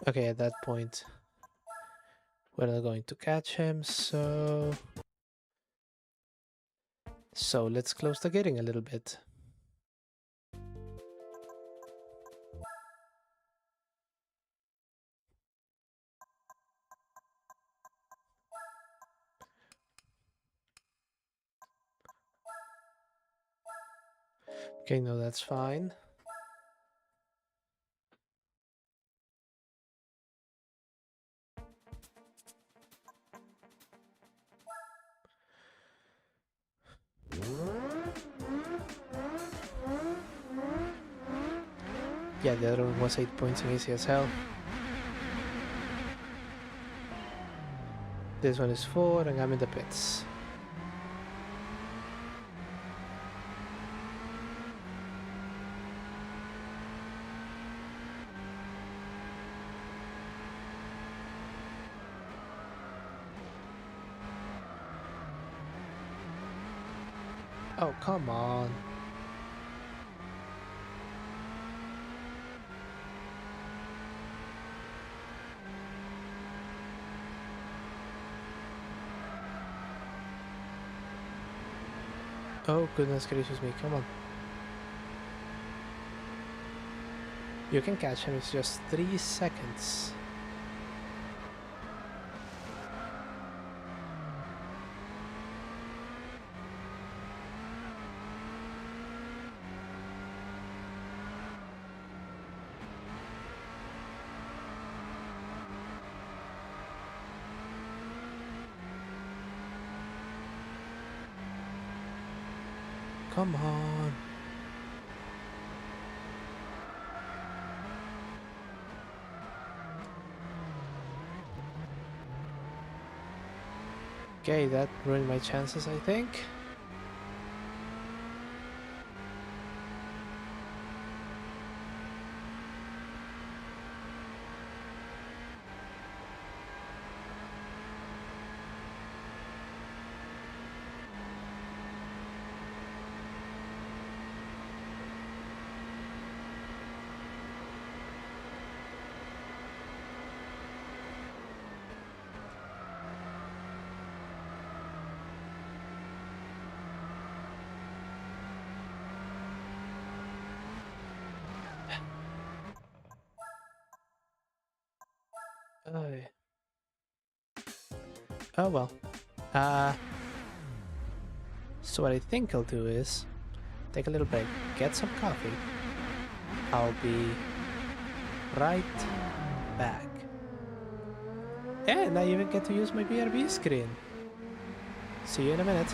Okay, at that point we're not going to catch him, so let's close the gating a little bit. Okay, no, that's fine. Yeah, the other one was 8 points and easy as hell. This one is 4 and I'm in the pits. Oh, come on. Oh, goodness gracious me, come on. You can catch him, it's just 3 seconds. Come on. Okay, that ruined my chances, I think. Oh, oh well. So what I think I'll do is take a little break, get some coffee. I'll be right back. And I even get to use my BRB screen. See you in a minute.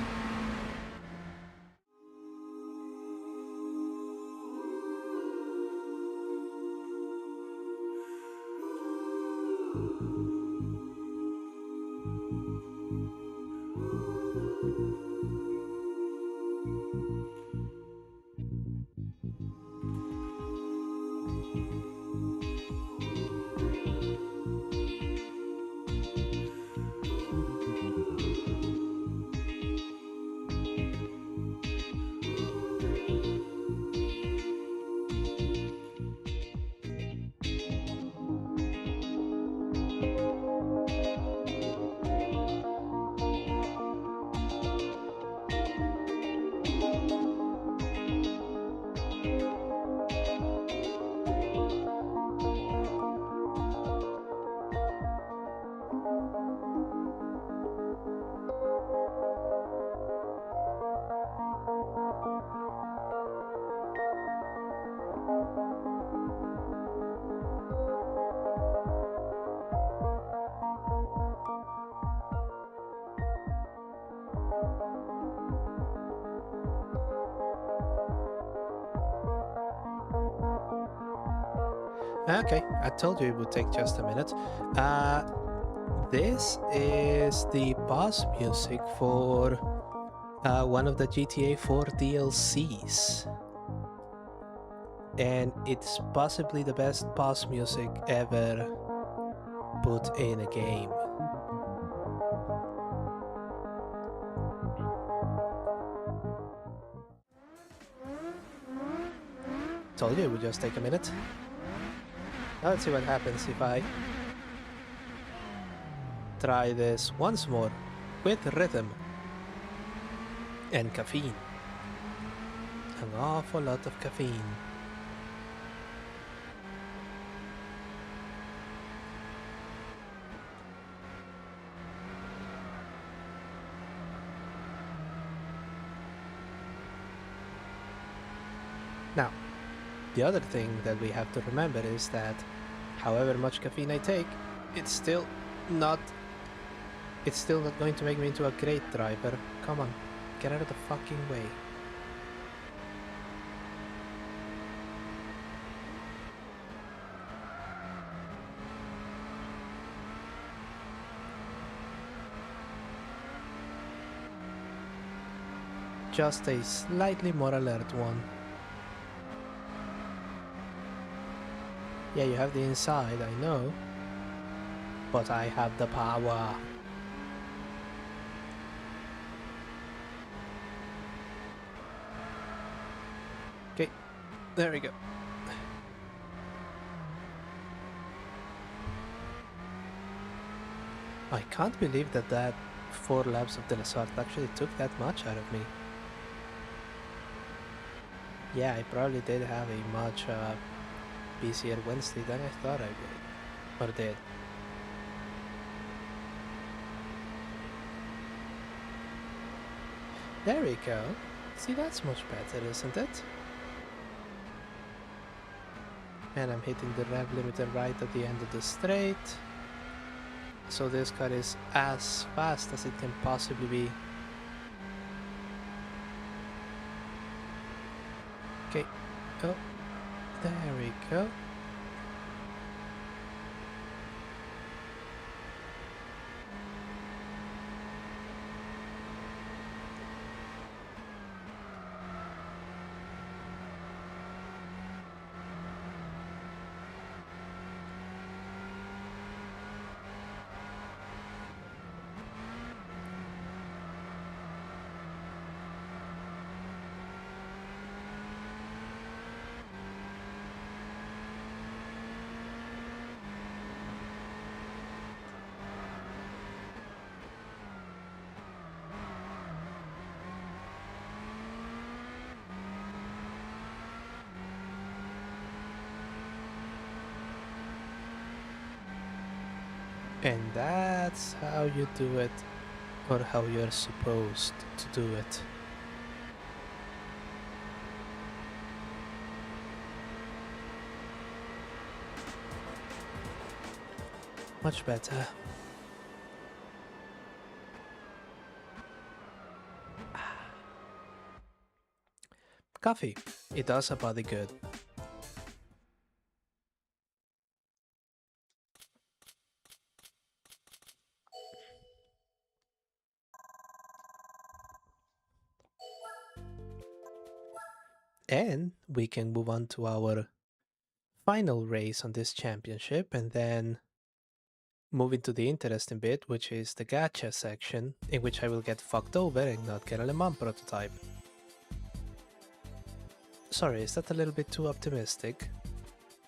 Okay, I told you it would take just a minute. This is the boss music for one of the GTA 4 DLCs. And it's possibly the best boss music ever put in a game. Told you it would just take a minute. Now let's see what happens if I try this once more with rhythm and caffeine. An awful lot of caffeine. Now, the other thing that we have to remember is that however much caffeine I take, it's still not going to make me into a great driver. Come on, get out of the fucking way. Just a slightly more alert one. Yeah, you have the inside, I know. But I have the power. Okay, there we go. I can't believe that 4 laps of the Desert actually took that much out of me. Yeah, I probably did have a much busier Wednesday than I thought I would. Or did. There we go. See, that's much better, isn't it? And I'm hitting the rev limiter right at the end of the straight. So this car is as fast as it can possibly be. Okay. Oh, there we go. And that's how you do it, or how you're supposed to do it. Much better. Coffee. It does a body good. And we can move on to our final race on this championship and then move into the interesting bit, which is the gacha section, in which I will get fucked over and not get a Le Mans prototype. Sorry, is that a little bit too optimistic?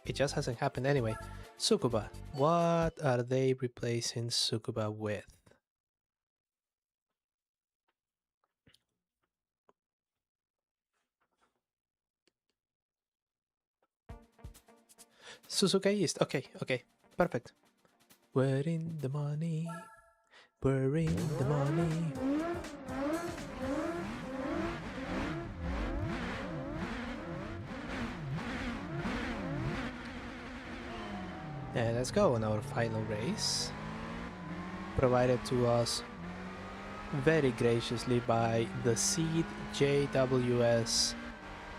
It just hasn't happened anyway. Tsukuba. What are they replacing Tsukuba with? Suzuka East. Okay, okay. Perfect. We're in the money. We're in the money. And let's go on our final race. Provided to us very graciously by the Seed JWS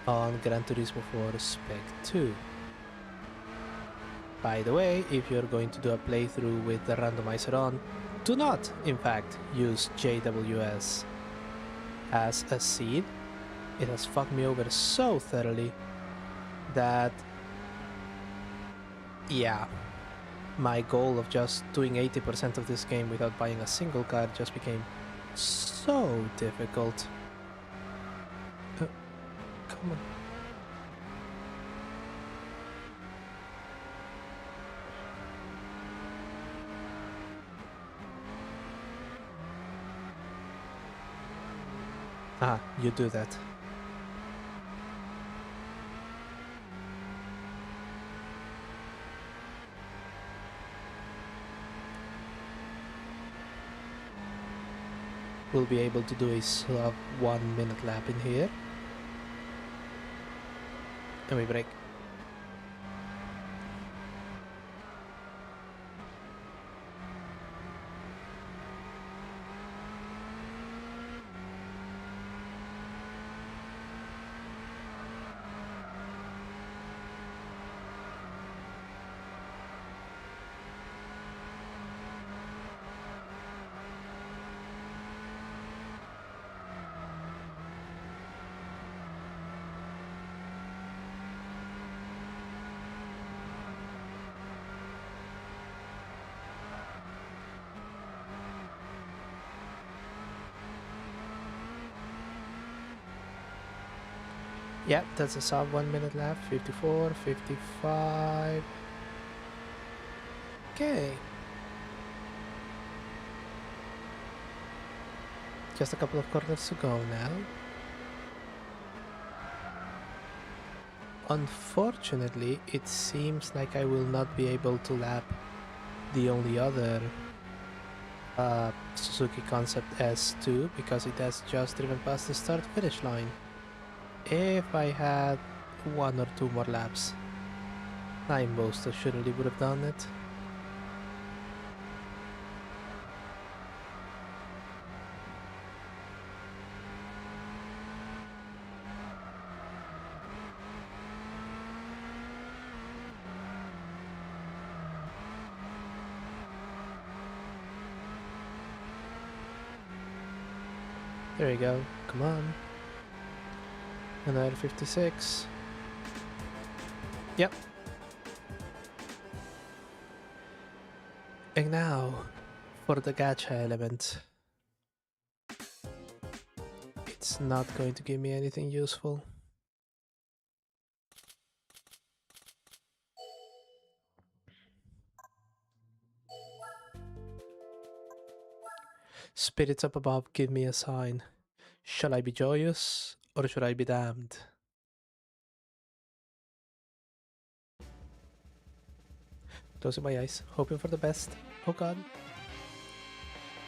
on Gran Turismo 4 Spec 2. By the way, if you're going to do a playthrough with the randomizer on, do not, in fact, use JWS as a seed. It has fucked me over so thoroughly that, yeah, my goal of just doing 80% of this game without buying a single card just became so difficult. Come on. Ah, you do that. We'll be able to do a sub 1 minute lap in here. And we break. Yep, that's a sub 1 minute left. 54, 55. Okay. Just a couple of corners to go now. Unfortunately, it seems like I will not be able to lap the only other Suzuki Concept S2 because it has just driven past the start finish line. If I had 1 or 2 more laps, I most assuredly would have done it. There we go, come on. Another 56. Yep. And now, for the gacha element. It's not going to give me anything useful. Spirits up above, give me a sign. Shall I be joyous, or should I be damned? Closing my eyes, hoping for the best. Oh god.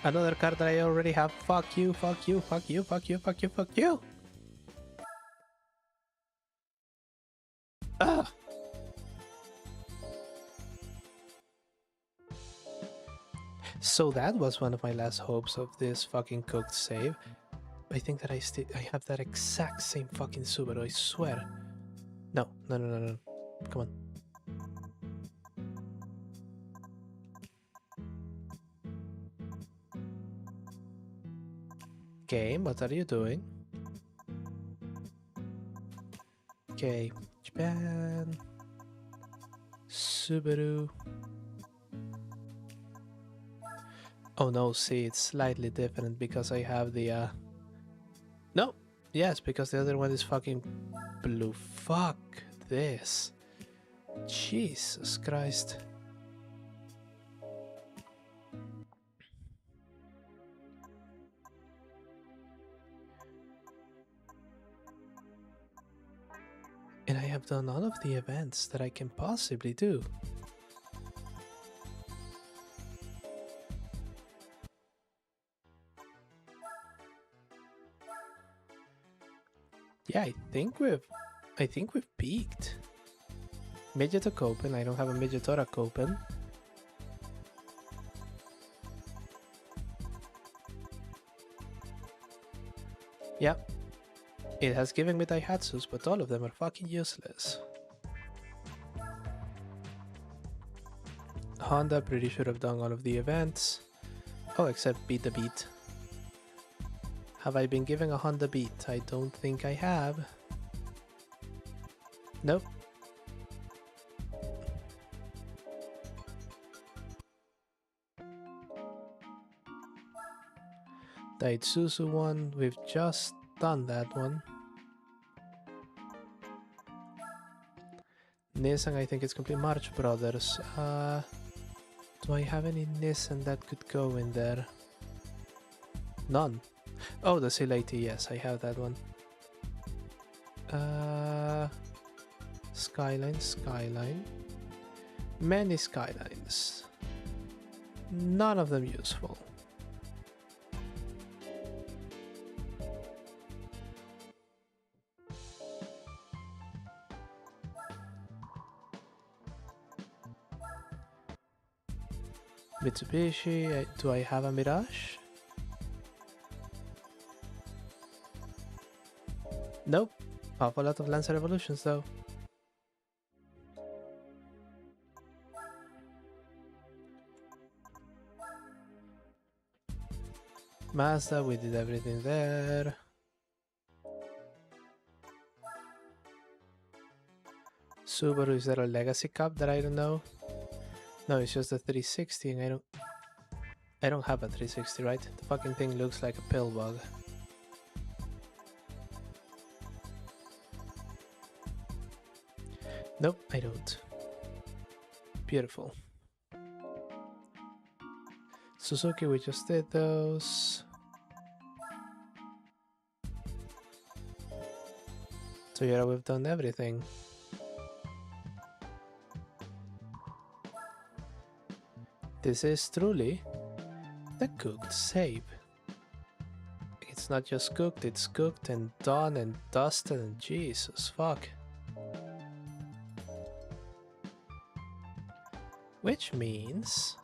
Another card that I already have. Fuck you, fuck you, fuck you, fuck you, fuck you, fuck you! Ah! So that was one of my last hopes of this fucking cooked save. I think that I have that exact same fucking Subaru, I swear. No, no, no, no, no. Come on. Game, what are you doing? Okay, Japan. Subaru. Oh no, see, it's slightly different because I have the, No! Yes, because the other one is fucking blue. Fuck this. Jesus Christ. And I have done all of the events that I can possibly do. Yeah, I think we've peaked. Midget to open. I don't have a midget Torak open. Yep. It has given me Daihatsus, but all of them are fucking useless. Honda, pretty sure I've done all of the events. Oh, except beat the beat. Have I been given a Honda beat? I don't think I have. Nope. The Isuzu one, we've just done that one. Nissan, I think it's complete March Brothers. Do I have any Nissan that could go in there? None. Oh, the C80, yes, I have that one. Skyline. Many Skylines. None of them useful. Mitsubishi, do I have a Mirage? Nope. Have a lot of Lancer Evolutions though. Mazda, we did everything there. Subaru, is there a Legacy Cup that I don't know? No, it's just a 360 and I don't have a 360, right? The fucking thing looks like a pill bug. Nope, I don't. Beautiful. Suzuki, we just did those. So yeah, we've done everything. This is truly the cooked save. It's not just cooked, it's cooked and done and dusted and Jesus fuck. Which means...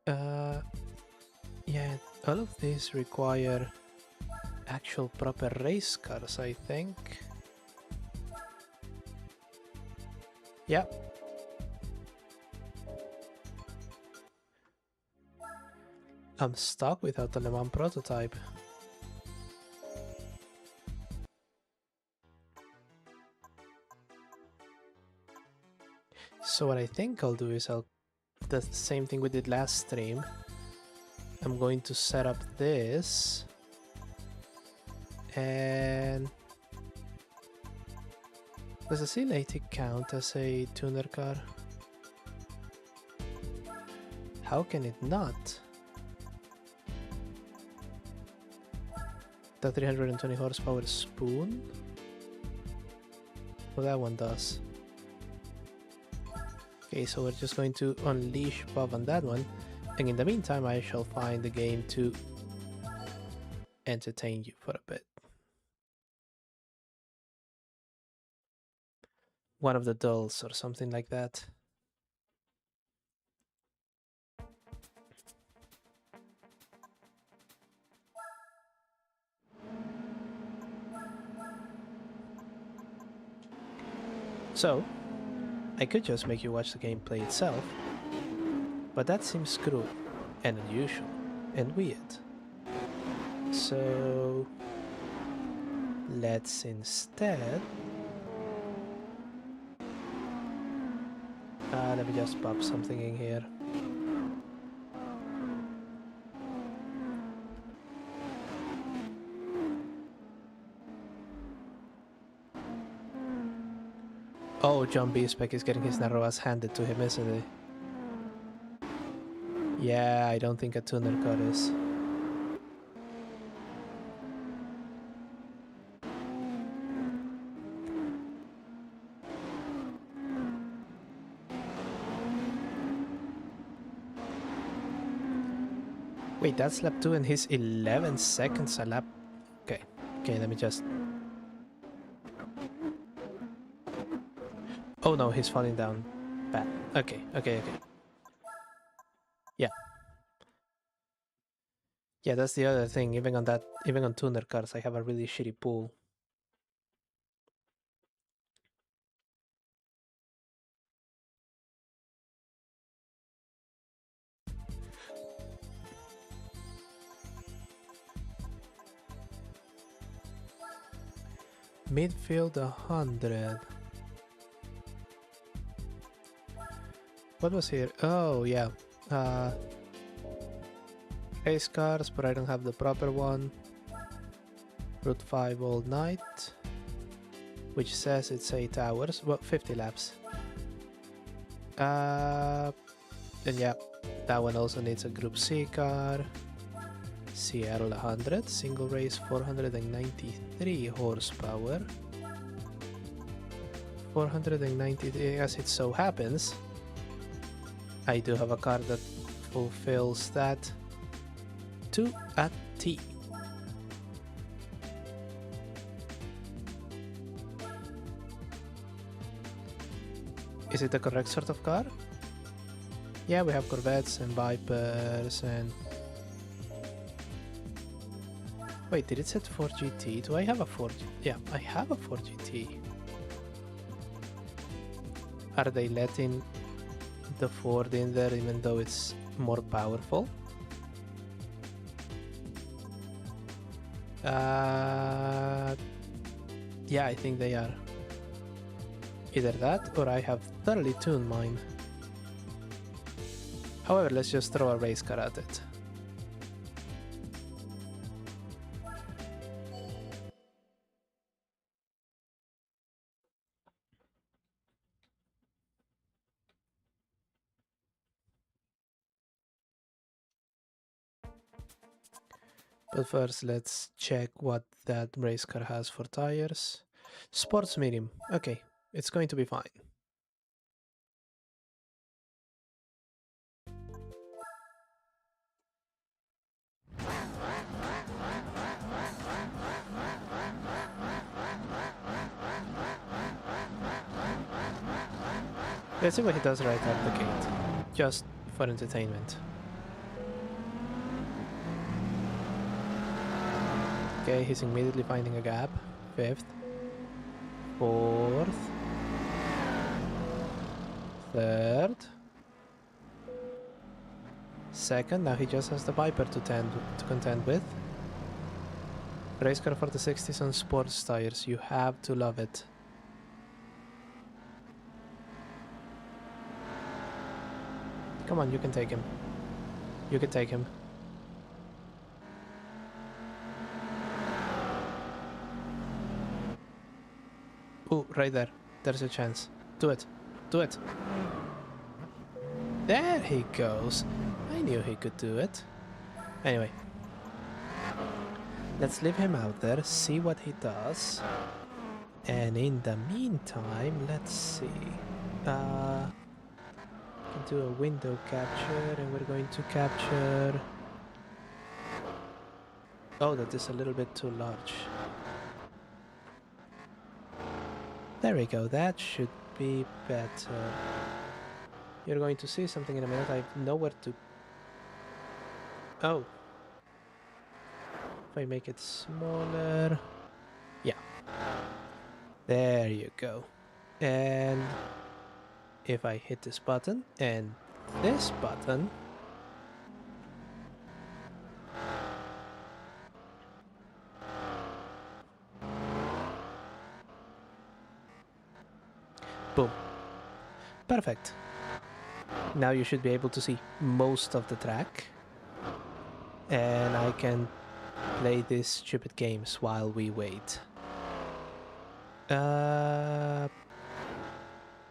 yeah, all of these require actual proper race cars, I think. Yeah. I'm stuck without the Le Mans prototype. So what I think I'll do is I'll the same thing we did last stream. I'm going to set up this and does the C80 count as a tuner car? How can it not? The 320 horsepower spoon? Well, that one does. Okay, so we're just going to unleash Bob on that one, and in the meantime I shall find the game to entertain you for a bit. One of the dulls or something like that. So, I could just make you watch the gameplay itself, but that seems cruel and unusual and weird. So, let's instead... let me just pop something in here. Oh, John B-Spec is getting his narrow ass handed to him, isn't he? Yeah, I don't think a tuner car is. Wait, that's lap 2 and he's 11 seconds a lap. Okay, let me just... Oh no, he's falling down bad. Okay. Yeah. Yeah, that's the other thing. Even on tuner cars, I have a really shitty pool. Midfield 100. What was here? Oh, yeah. Race cars, but I don't have the proper one. Route 5 all night. Which says it's 8 hours. Well, 50 laps. And yeah, that one also needs a Group C car. Seattle 100. Single race 493 horsepower. 493, as it so happens. I do have a car that fulfills that to a T. Is it the correct sort of car? Yeah, we have Corvettes and Vipers and... Wait, did it set 4GT? Do I have a 4GT? Yeah, I have a 4GT. Are they letting the Ford in there even though it's more powerful? Yeah, I think they are. Either that or I have thoroughly tuned mine. However, let's just throw a race car at it. But first, let's check what that race car has for tires. Sports medium. Okay, it's going to be fine. Let's see what he does right out the gate. Just for entertainment. Okay, he's immediately finding a gap. 5th. 4th. 3rd. 2nd. Now he just has the Viper to contend with. Race car for the 60s on sports tires. You have to love it. Come on, you can take him. You can take him. Ooh, right there. There's a chance. Do it. Do it. There he goes. I knew he could do it. Anyway. Let's leave him out there, see what he does. And in the meantime, let's see. Do a window capture, and we're going to capture... Oh, that is a little bit too large. There we go, that should be better. You're going to see something in a minute. I have nowhere to... Oh. If I make it smaller... Yeah. There you go. And... if I hit this button and this button, boom. Perfect. Now you should be able to see most of the track. And I can play these stupid games while we wait.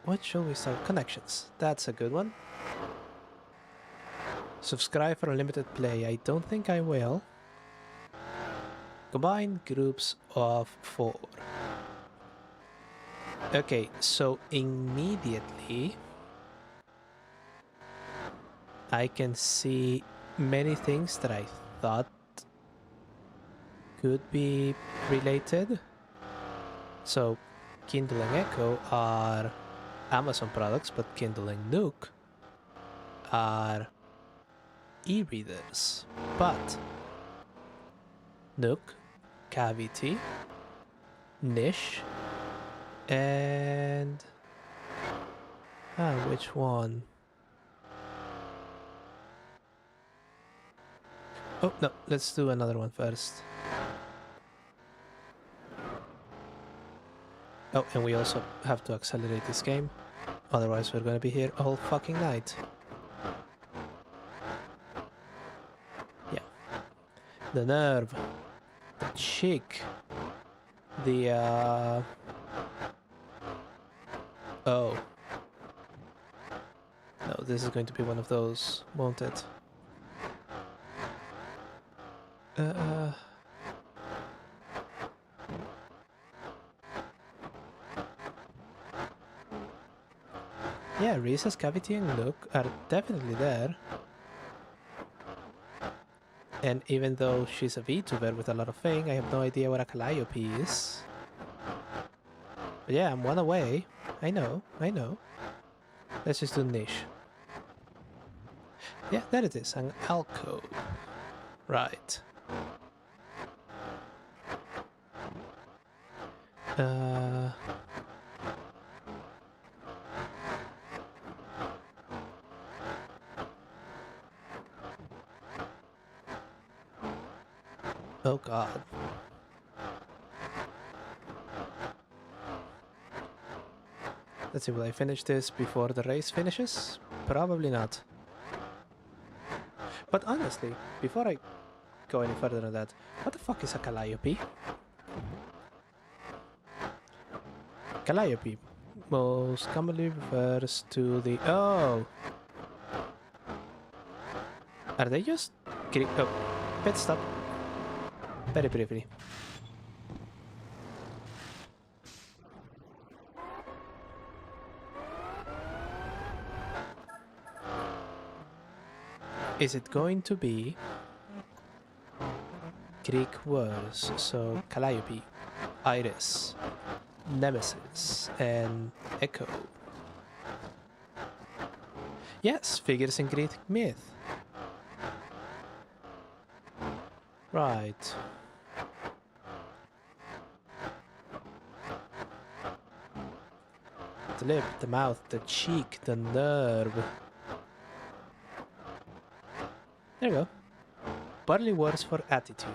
What shall we start? Connections. That's a good one. Subscribe for unlimited play. I don't think I will. Combine groups of 4. Okay, so immediately I can see many things that I thought could be related. So Kindle and Echo are Amazon products, but Kindle and Nook are e-readers. But Nook, Cavity, Niche, and which one? Oh no, let's do another one first. Oh, and we also have to accelerate this game. Otherwise, we're gonna be here all fucking night. Yeah. The nerve. The cheek. The, Oh. No, this is going to be one of those, won't it? Yeah, Risa's cavity and look are definitely there. And even though she's a VTuber with a lot of fame, I have no idea what a calliope is. But yeah, I'm one away. I know. Let's just do niche. Yeah, there it is, an alcove. Right. Oh god. Let's see, will I finish this before the race finishes? Probably not. But honestly, before I go any further than that, what the fuck is a calliope? Calliope most commonly refers to the... Oh! Are they just... Oh, pit stop. Very briefly. Is it going to be Greek words? So Calliope, Iris, Nemesis, and Echo. Yes, figures in Greek myth. Right. The lip, the mouth, the cheek, the nerve. There you go. Bodily words for attitude.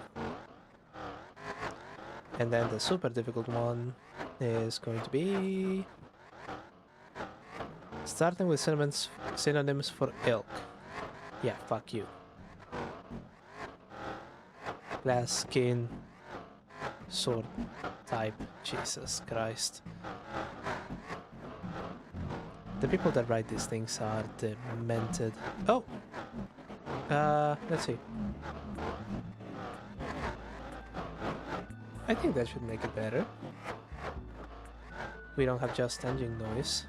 And then the super difficult one is going to be... starting with synonyms for ilk. Yeah, fuck you. Glass skin. Sword type. Jesus Christ. The people that write these things are demented. Oh! Let's see. I think that should make it better. We don't have just engine noise.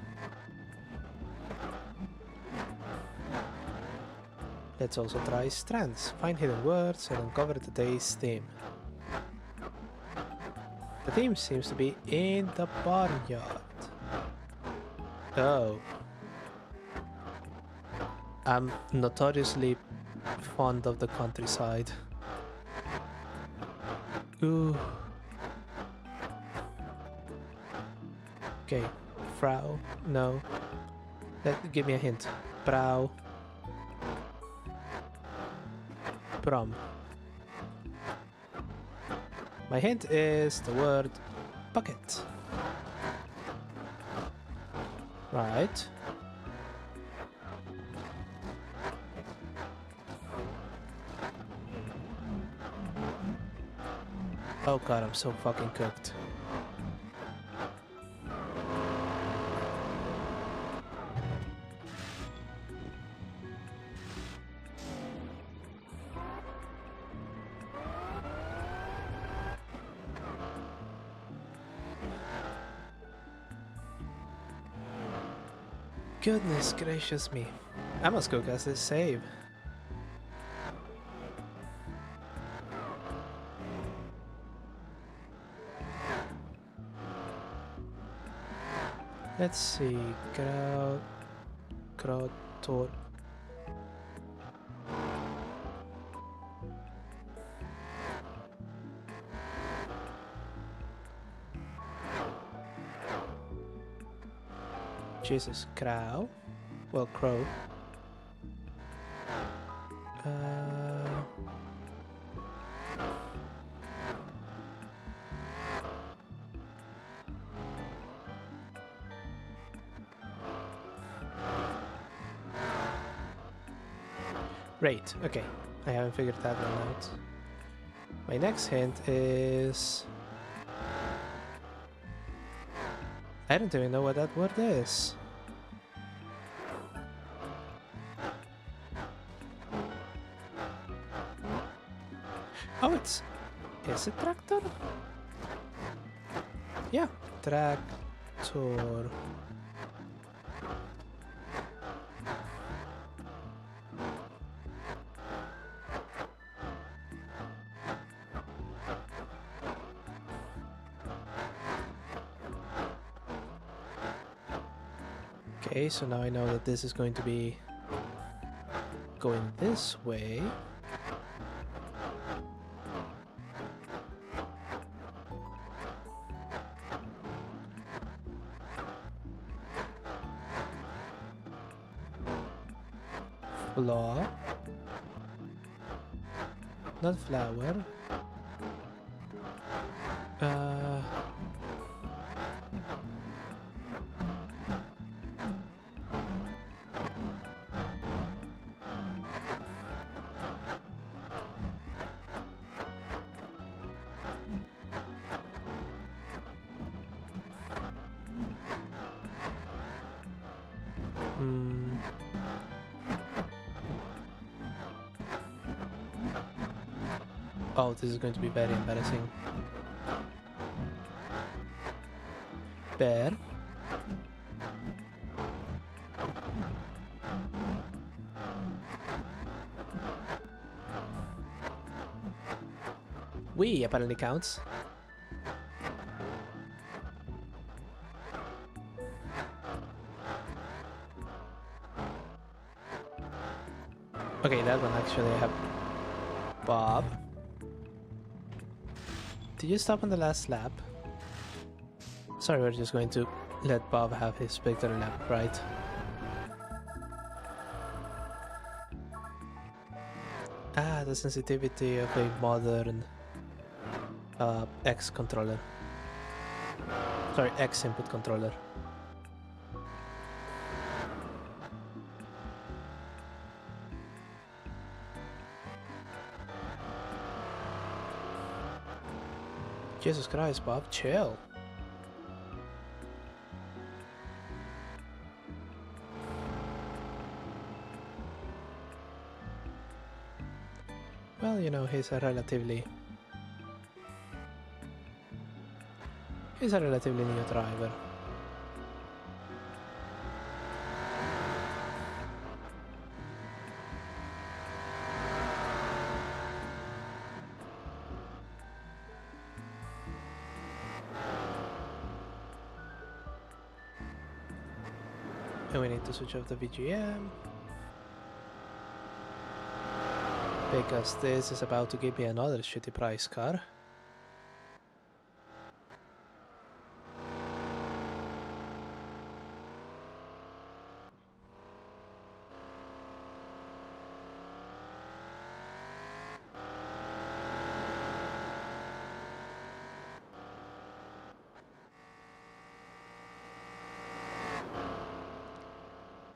Let's also try strands. Find hidden words and uncover the day's theme. The theme seems to be in the barnyard. Oh. I'm notoriously fond of the countryside. Ooh. Okay, Frau, no. Give me a hint. Brow. Prom. My hint is the word bucket. Right. Oh god, I'm so fucking cooked. Goodness gracious me. I must go get this save. Let's see. Krautor. Jesus, crow. Well, crow. Great, okay. I haven't figured that one out. My next hint is... I don't even know what that word is. Oh, it's... Is it tractor? Yeah, tractor. Okay, so now I know that this is going to be going this way. Floor. Not flower. Oh, this is going to be very embarrassing. Bear. We apparently counts. Okay, that one actually I have Bob. Did you stop on the last lap? Sorry, we're just going to let Bob have his victory lap, right? Ah, the sensitivity of a modern X controller. Sorry, X input controller. Jesus Christ, Bob, chill. Well, you know, he's a relatively new driver. And we need to switch off the VGM. Because this is about to give me another shitty price car.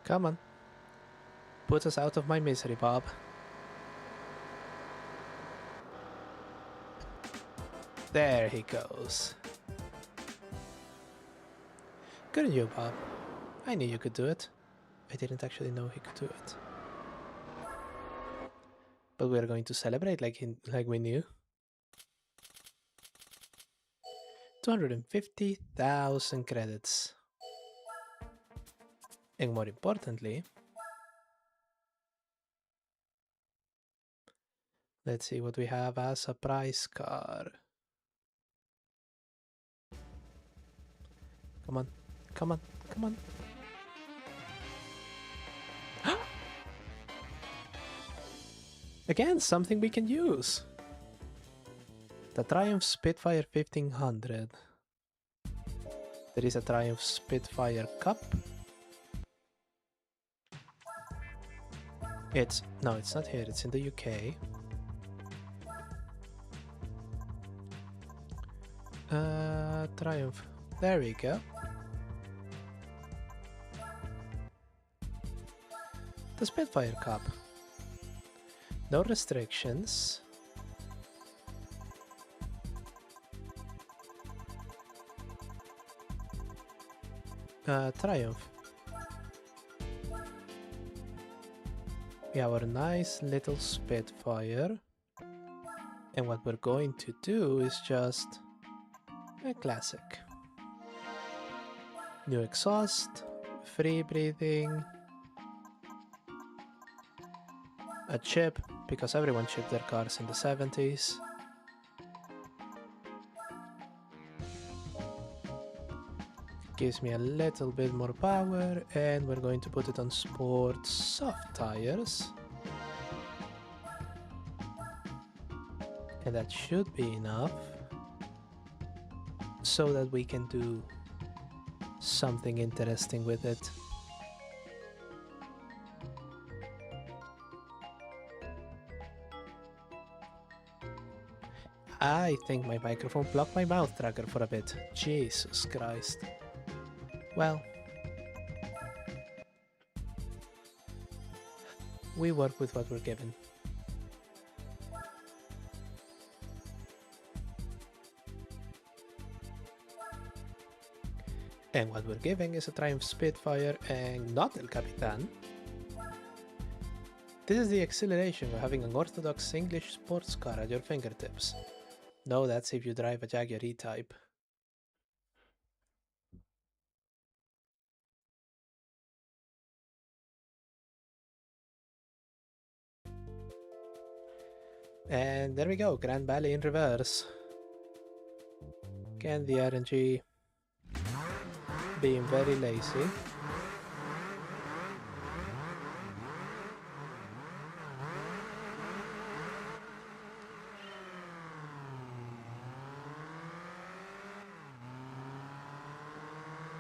Come on. Put us out of my misery, Bob. There he goes. Good on you, Bob. I knew you could do it. I didn't actually know he could do it. But we're going to celebrate like we knew. 250,000 credits. And more importantly, let's see what we have as a prize car. Come on, come on, come on. Again, something we can use. The Triumph Spitfire 1500. There is a Triumph Spitfire Cup. No, it's not here, it's in the UK. Triumph. There we go. The Spitfire Cup. No restrictions. Triumph. We have our nice little Spitfire. And what we're going to do is just a classic. New exhaust, free breathing, a chip, because everyone chipped their cars in the 70s. Gives me a little bit more power, and we're going to put it on sport soft tires. And that should be enough so that we can do something interesting with it. I think my microphone blocked my mouth tracker for a bit. Jesus Christ. Well, we work with what we're given. And what we're giving is a Triumph Spitfire and not El Capitan. This is the exhilaration of having an orthodox English sports car at your fingertips. No, that's if you drive a Jaguar E-Type. And there we go, Grand Valley in reverse. Again, the RNG being very lazy.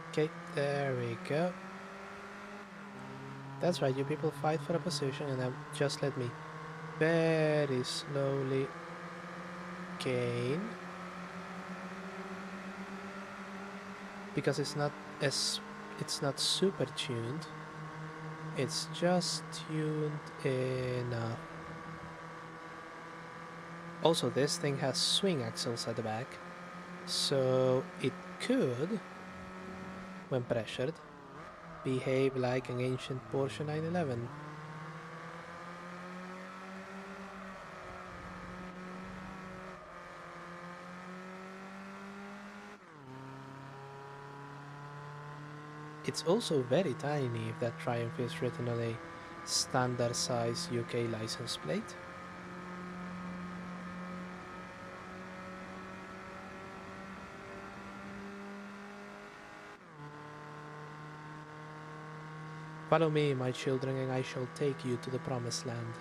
Okay, there we go. That's right, you people fight for a position and then just let me very slowly gain. Because it's not super tuned. It's just tuned enough. Also, this thing has swing axles at the back, so it could, when pressured, behave like an ancient Porsche 911. It's also very tiny if that Triumph is written on a standard size UK license plate. Follow me, my children, and I shall take you to the promised land.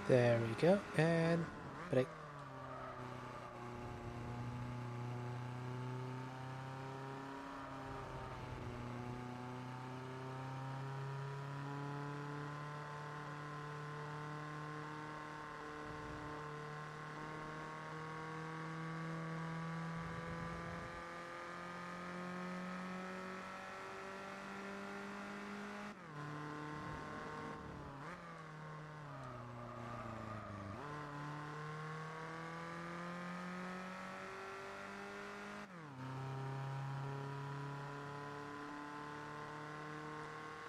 There we go, and brake.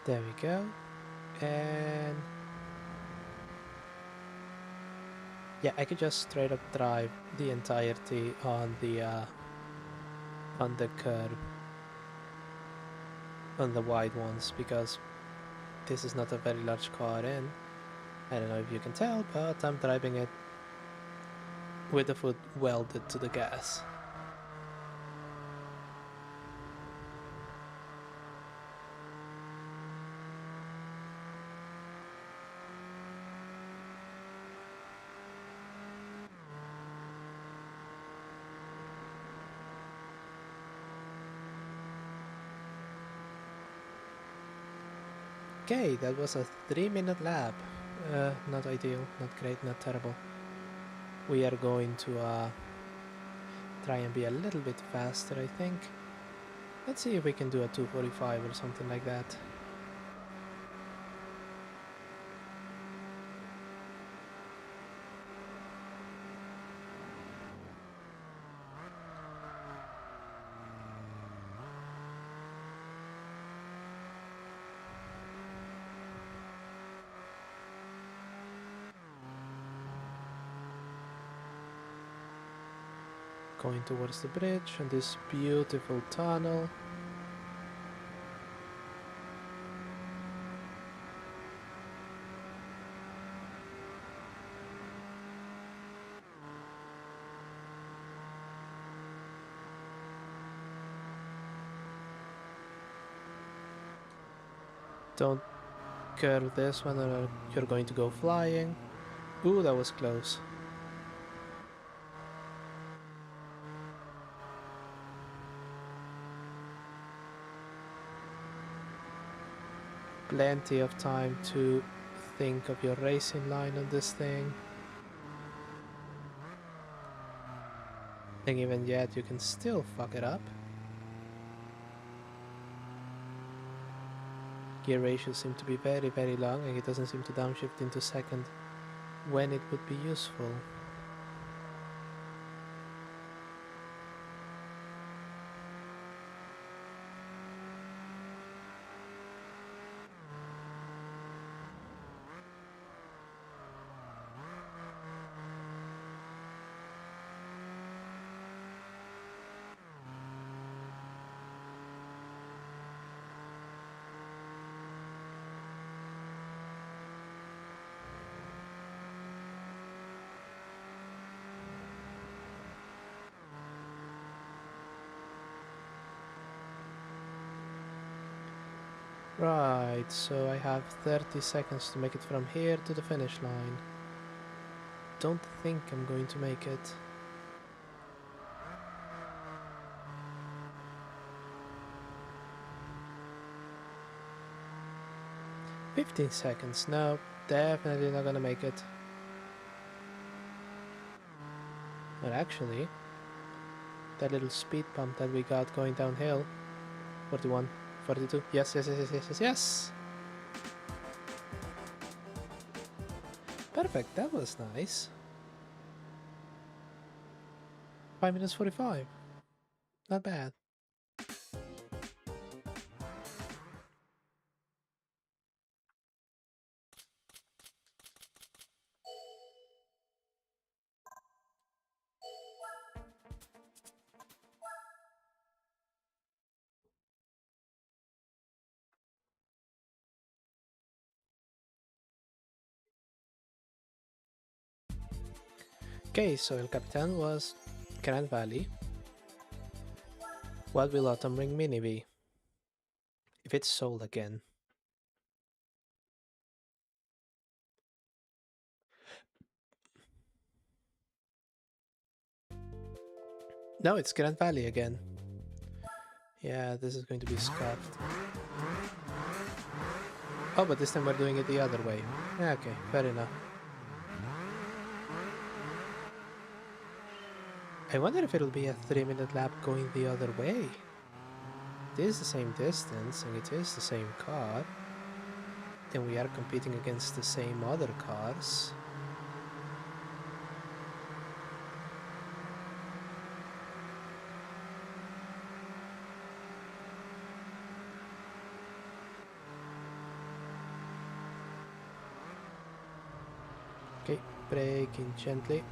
There we go, and yeah, I could just straight up drive the entirety on the curb, on the wide ones, because this is not a very large car, and I don't know if you can tell, but I'm driving it with the foot welded to the gas. Okay, that was a 3-minute lap. Not ideal, not great, not terrible. We are going to try and be a little bit faster, I think. Let's see if we can do a 2:45 or something like that. Going towards the bridge and this beautiful tunnel. Don't curve this one or you're going to go flying. Ooh, that was close. Plenty of time to think of your racing line on this thing. And even yet, you can still fuck it up. Gear ratios seem to be very long, and it doesn't seem to downshift into second when it would be useful. Right, so I have 30 seconds to make it from here to the finish line. Don't think I'm going to make it. "15 seconds, no, definitely not gonna make it." But actually, that little speed bump that we got going downhill, 41, 42, yes. Perfect, that was nice. 5 minutes 45, not bad. Okay, so El Capitan was Grand Valley. What will Autumn Ring Mini be? If it's sold again. No, it's Grand Valley again. Yeah, this is going to be scuffed. Oh, but this time we're doing it the other way. Okay, fair enough. I wonder if it'll be a 3-minute lap going the other way. It is the same distance and it is the same car. And we are competing against the same other cars. Okay, braking gently.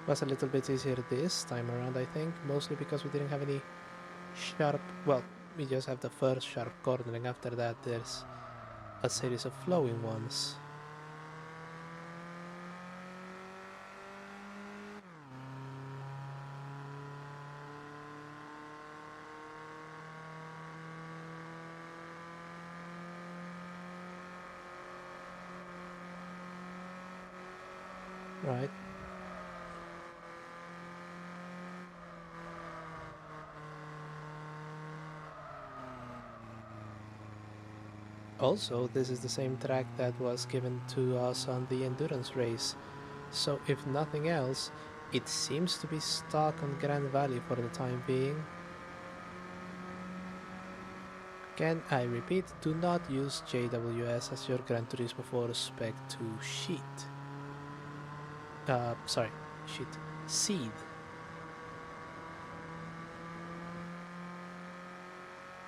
Was a little bit easier this time around, I think, mostly because we didn't have any sharp, well, we just have the first sharp cornering. After that there's a series of flowing ones. right? Also, this is the same track that was given to us on the endurance race, so if nothing else, it seems to be stuck on Grand Valley for the time being. Again, I repeat, do not use JWS as your Gran Turismo 4 spec to cheat. Sorry, shit. Seed.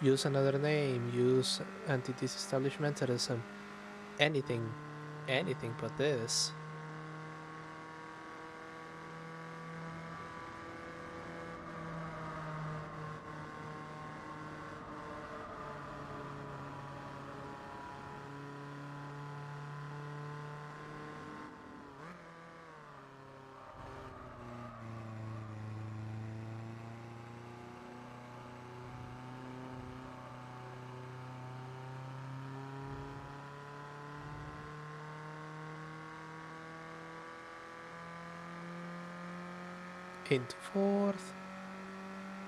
Use another name, use anti-disestablishmentalism, anything, anything but this. Into fourth,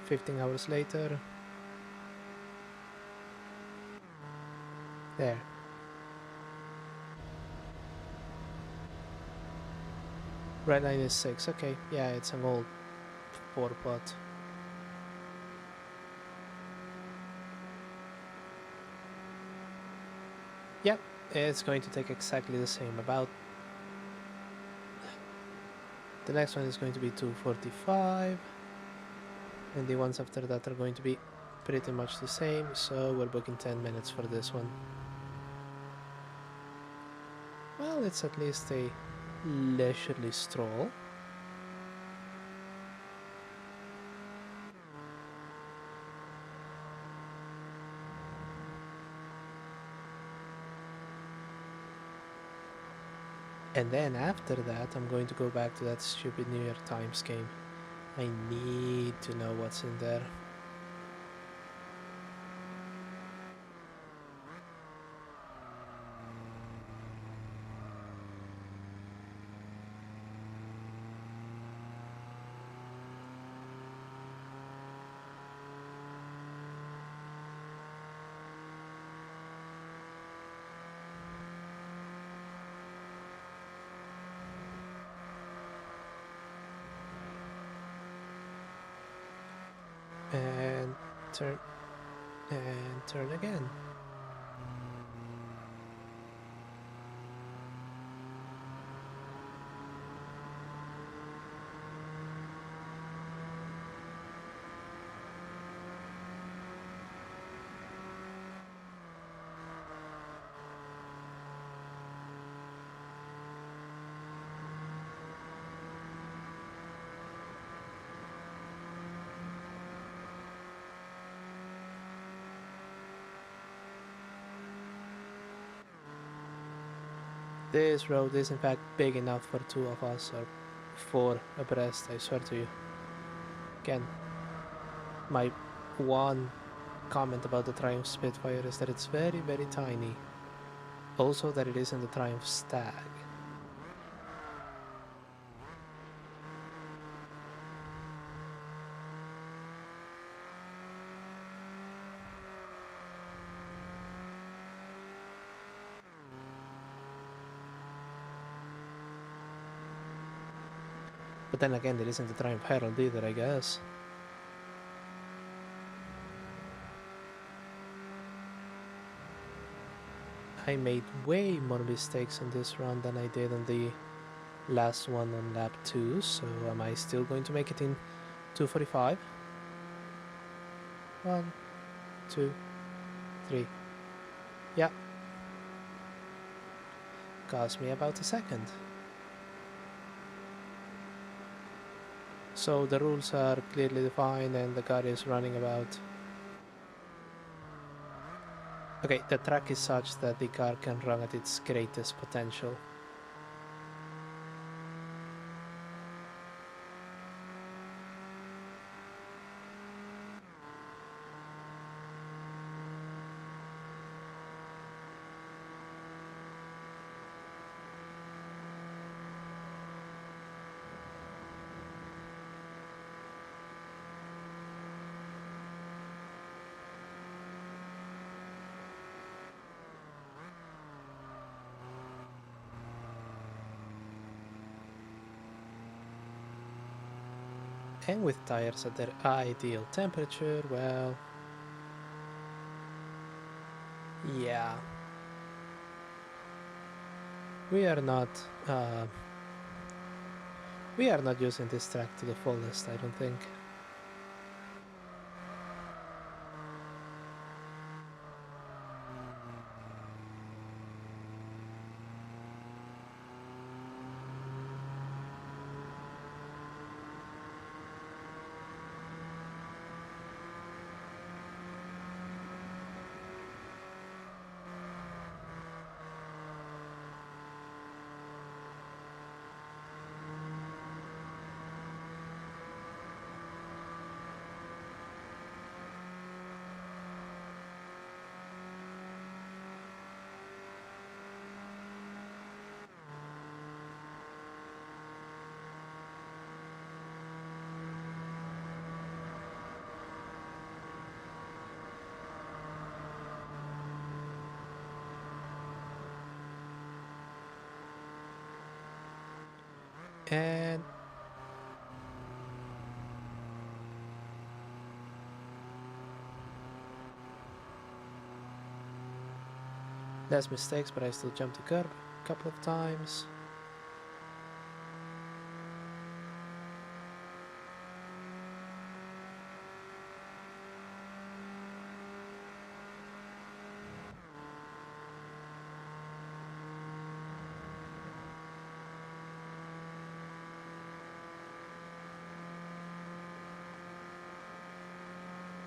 15 hours later. There. Red line is 6, okay, yeah, it's an old 4 pot. Yep, it's going to take exactly the same. About the next one is going to be 245, and the ones after that are going to be pretty much the same, so we're booking 10 minutes for this one. Well, it's at least a leisurely stroll. And then after that, I'm going to go back to that stupid New York Times game. I need to know what's in there. And turn, and turn again. This road is in fact big enough for 2 of us, or 4 abreast, I swear to you. Again, my one comment about the Triumph Spitfire is that it's very, very tiny. Also that it isn't the Triumph Stag. But then again, it isn't the Triumph Herald either, I guess. I made way more mistakes on this run than I did on the last one on lap 2, so am I still going to make it in 245? 1, 2, 3. Yeah. Cost me about a second. So the rules are clearly defined and the car is running about. Okay, the track is such that the car can run at its greatest potential. And with tires at their ideal temperature, well, yeah, we are not uh, we are not using this track to the fullest, I don't think. And less mistakes, but I still jumped the curb a couple of times.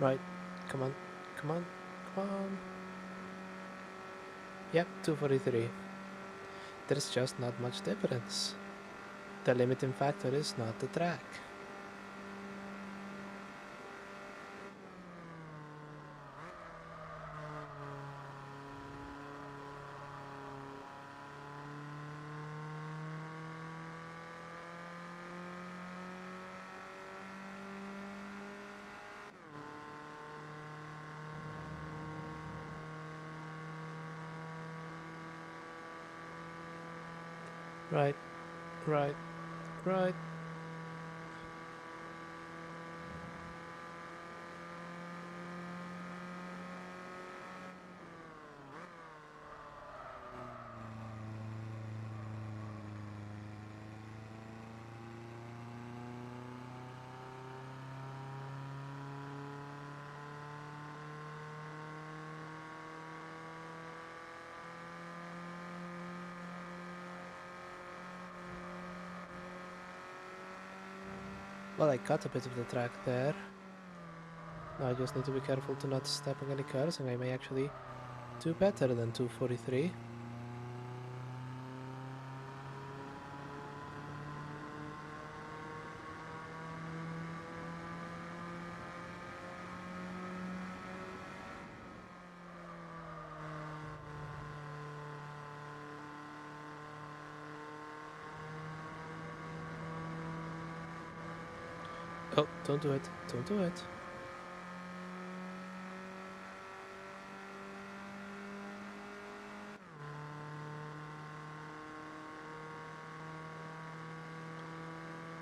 Right, come on, come on, come on. Yep, 243. There's just not much difference. The limiting factor is not the track. Right, right, right. Well, I cut a bit of the track there. Now I just need to be careful to not step on any cars, and I may actually do better than 243. Oh, don't do it. Don't do it.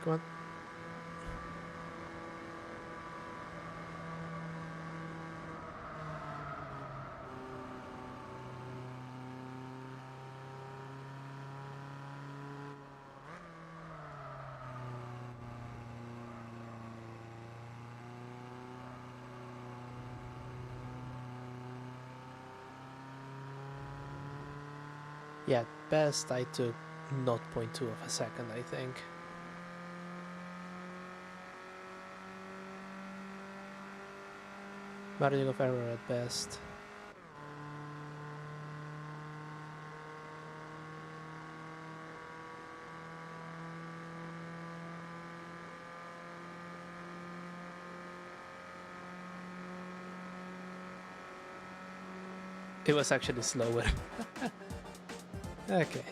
Come on. Yeah, at best I took 0.2 of a second, I think. Margin of error at best. It was actually slower. Okay.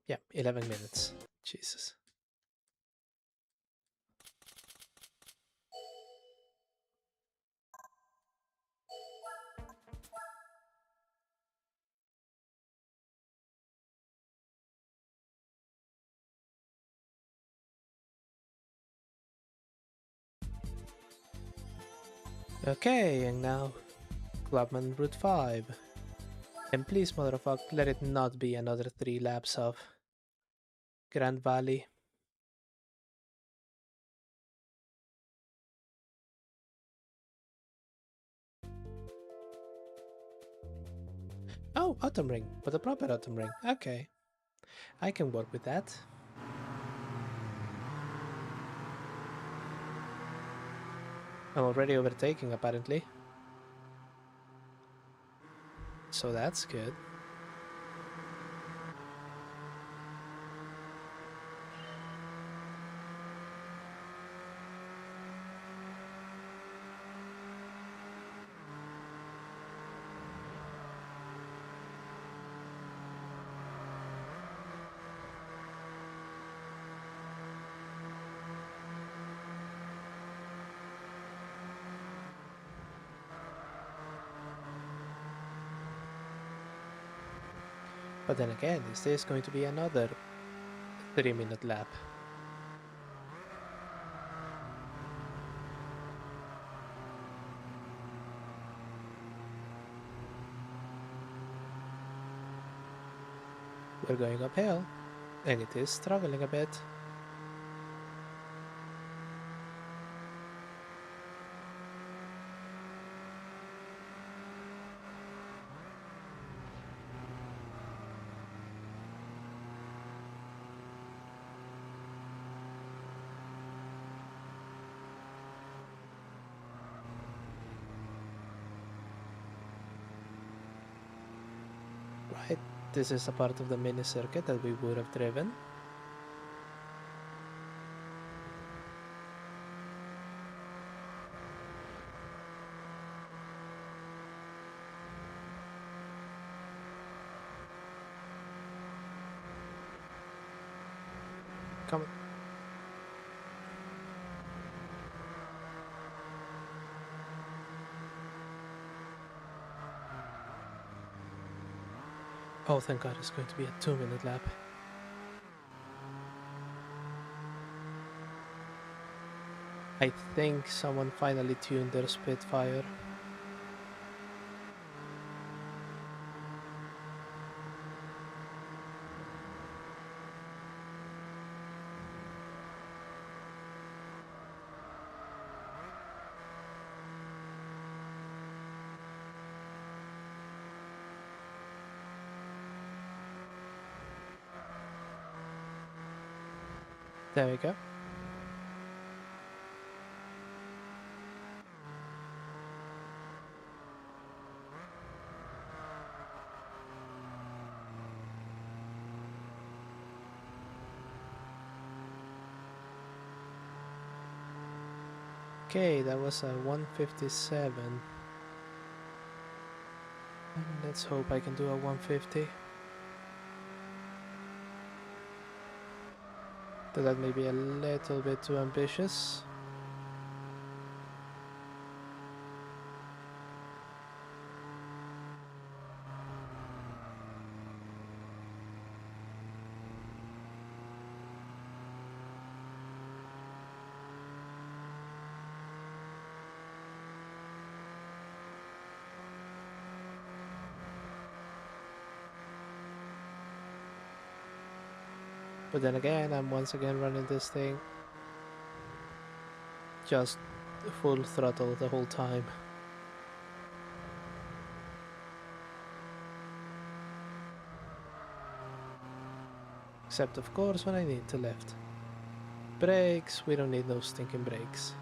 Yeah, 11 minutes. Jesus. Okay, and now Clubman Route 5. And please, motherfucker, let it not be another 3 laps of Grand Valley. Oh, autumn ring, but a proper autumn ring. Okay, I can work with that. I'm already overtaking, apparently. So that's good. But then again, is this going to be another 3-minute lap? We're going uphill, and it is struggling a bit. Right, this is a part of the mini circuit that we would have driven. Come. Oh, thank God, it's going to be a 2-minute lap. I think someone finally tuned their Spitfire. There we go. Okay, that was a 157. Let's hope I can do a 150. Though that may be a little bit too ambitious. But then again, I'm once again running this thing just full throttle the whole time. Except of course when I need to lift. Brakes, we don't need no stinking brakes.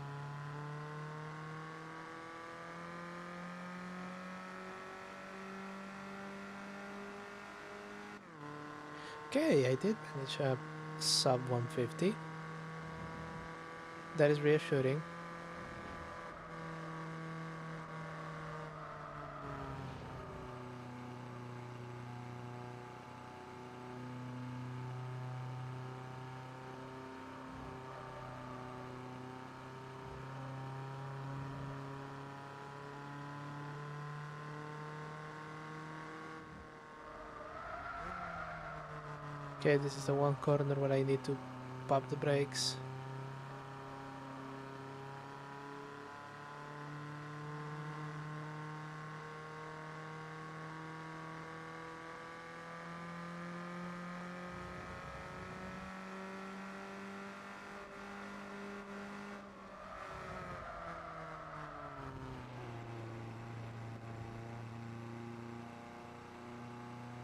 Okay, I did manage a sub 150. That is reassuring. Okay, this is the one corner where I need to pop the brakes.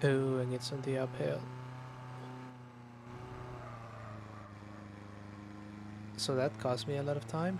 Oh, and it's on the uphill. So that cost me a lot of time.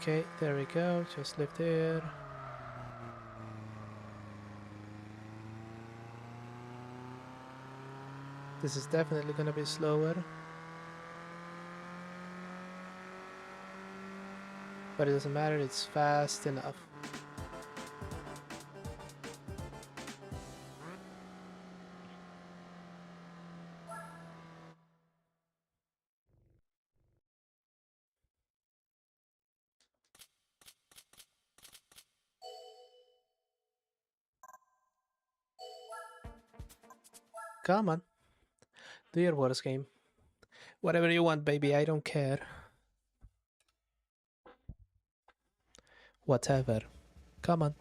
Okay, there we go. Just lift here. This is definitely gonna be slower. But it doesn't matter, it's fast enough. Come on. Do your worst game. Whatever you want, baby, I don't care. Whatever. Come on.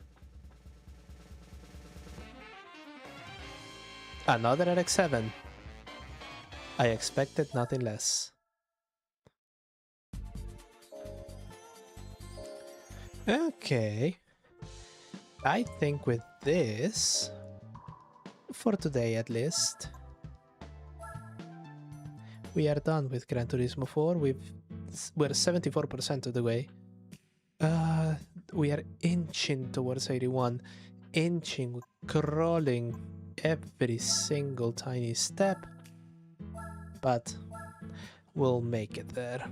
Another RX-7. I expected nothing less. Okay. I think with this, for today at least, we are done with Gran Turismo 4. We're 74% of the way. We are inching towards 81. Inching, crawling every single tiny step. But we'll make it there.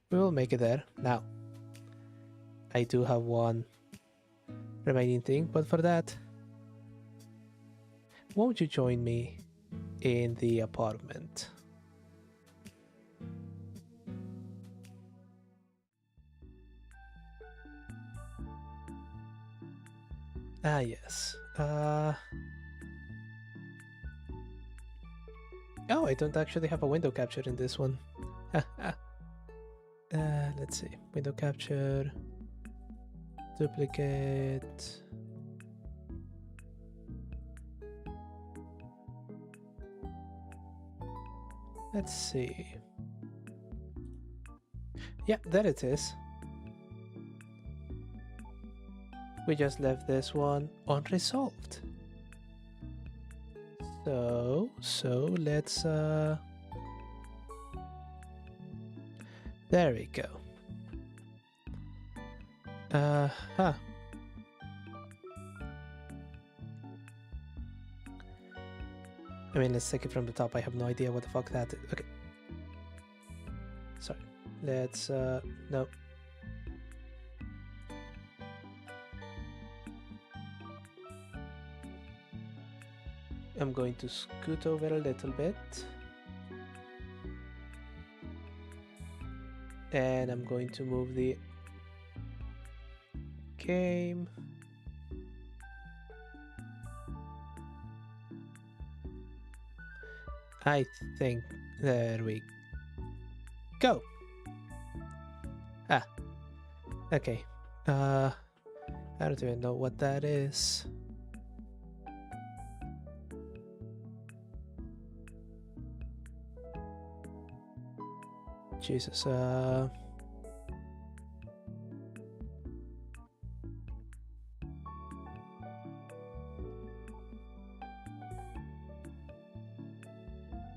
We will make it there. Now, I do have one remaining thing, but for that, won't you join me in the apartment? Ah, yes. Oh, I don't actually have a window capture in this one. Let's see. Window capture. Duplicate. Let's see. Yeah, there it is. We just left this one unresolved. So let's there we go. Huh. I mean, let's take it from the top. I have no idea what the fuck that is. Okay. Sorry. Let's no. I'm going to scoot over a little bit. And I'm going to move the game. I think there we go. Ah, okay. I don't even know what that is. Jesus,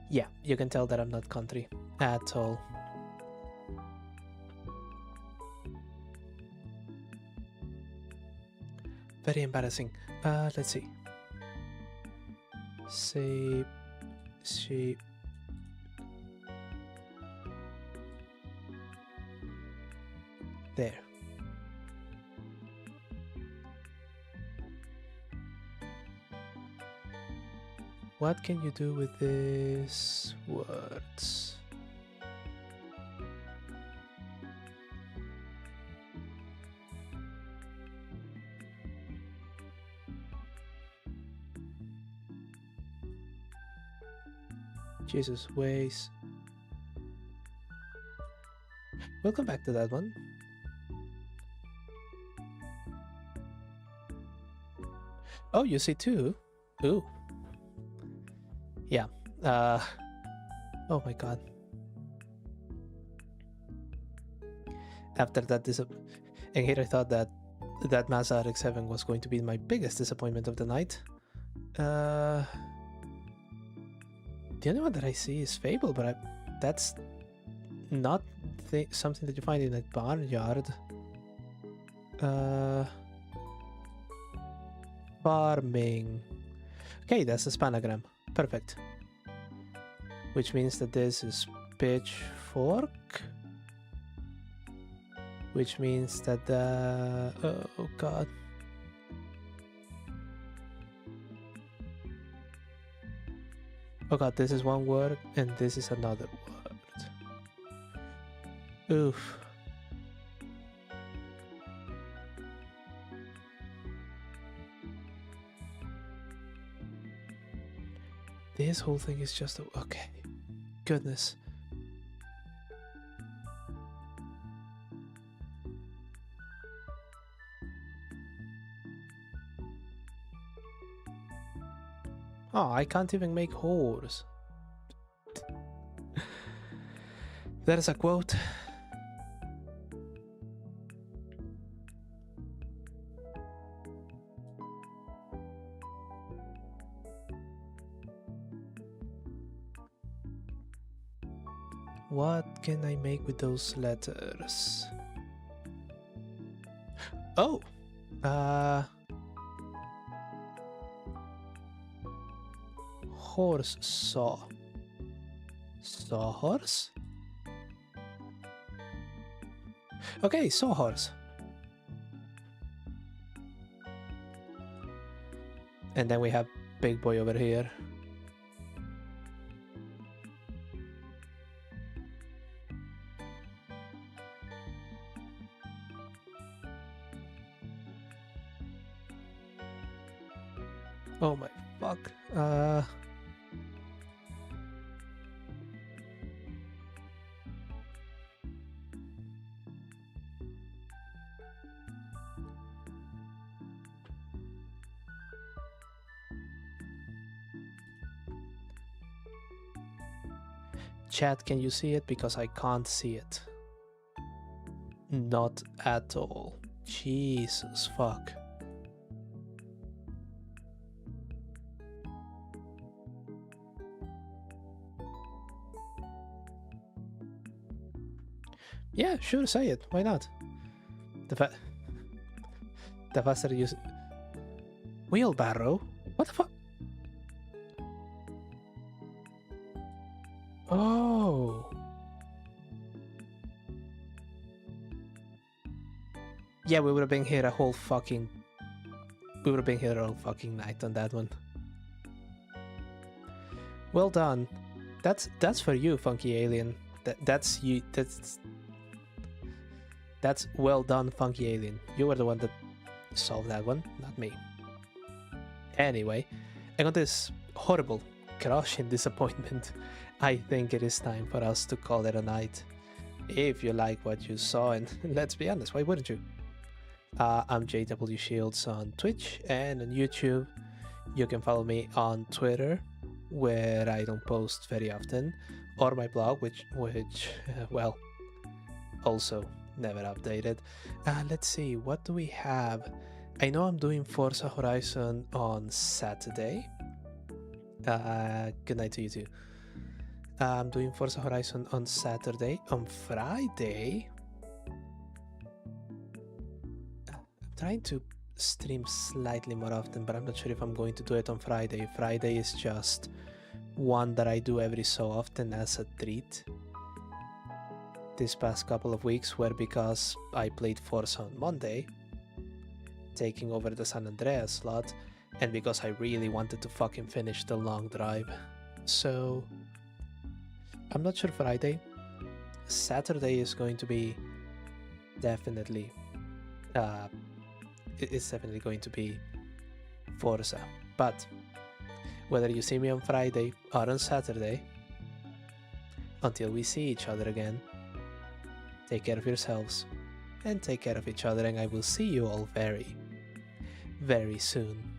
yeah, you can tell that I'm not country at all. Very embarrassing. Let's see. Save, sheep. There. What can you do with these words? Jesus, ways. We'll come back to that one. Oh, you see two? Ooh. Yeah. Oh my god. After that and here I thought that Mazda RX-7 was going to be my biggest disappointment of the night. The only one that I see is Fable, but that's not something that you find in a barnyard. Farming. Okay, that's a spanogram. Perfect. Which means that this is pitchfork. Which means that the... Oh god. Oh god, this is one word and this is another word. Oof. This whole thing is just... Okay. Goodness. Oh, I can't even make horse. That is a quote. What can I make with those letters? Oh! Horse saw. Sawhorse? Okay, sawhorse. And then we have big boy over here. Oh my fuck. Chat, can you see it? Because I can't see it. Not at all. Jesus fuck. Yeah, sure, say it. Why not? The faster you... Wheelbarrow? What the fuck? Oh. Yeah, we would have been here a whole fucking... We would have been here all fucking night on that one. Well done. That's for you, Funky Alien. That's you. That's well done, Funky Alien. You were the one that solved that one, not me. Anyway, and on this horrible, crushing disappointment, I think it is time for us to call it a night. If you like what you saw, and let's be honest, why wouldn't you? I'm JW Shields on Twitch and on YouTube. You can follow me on Twitter, where I don't post very often, or my blog, which well, also never updated. Let's see, what do we have? I know I'm doing Forza Horizon on Saturday. Good night to you too. I'm doing Forza Horizon on Saturday. On Friday, I'm trying to stream slightly more often, but I'm not sure if I'm going to do it on Friday. Friday is just one that I do every so often as a treat. This past couple of weeks were because I played Forza on Monday, taking over the San Andreas slot, and because I really wanted to fucking finish the long drive. So I'm not sure Friday. Saturday is going to be definitely it's definitely going to be Forza. But whether you see me on Friday or on Saturday, until we see each other again, take care of yourselves, and take care of each other, and I will see you all very, very soon.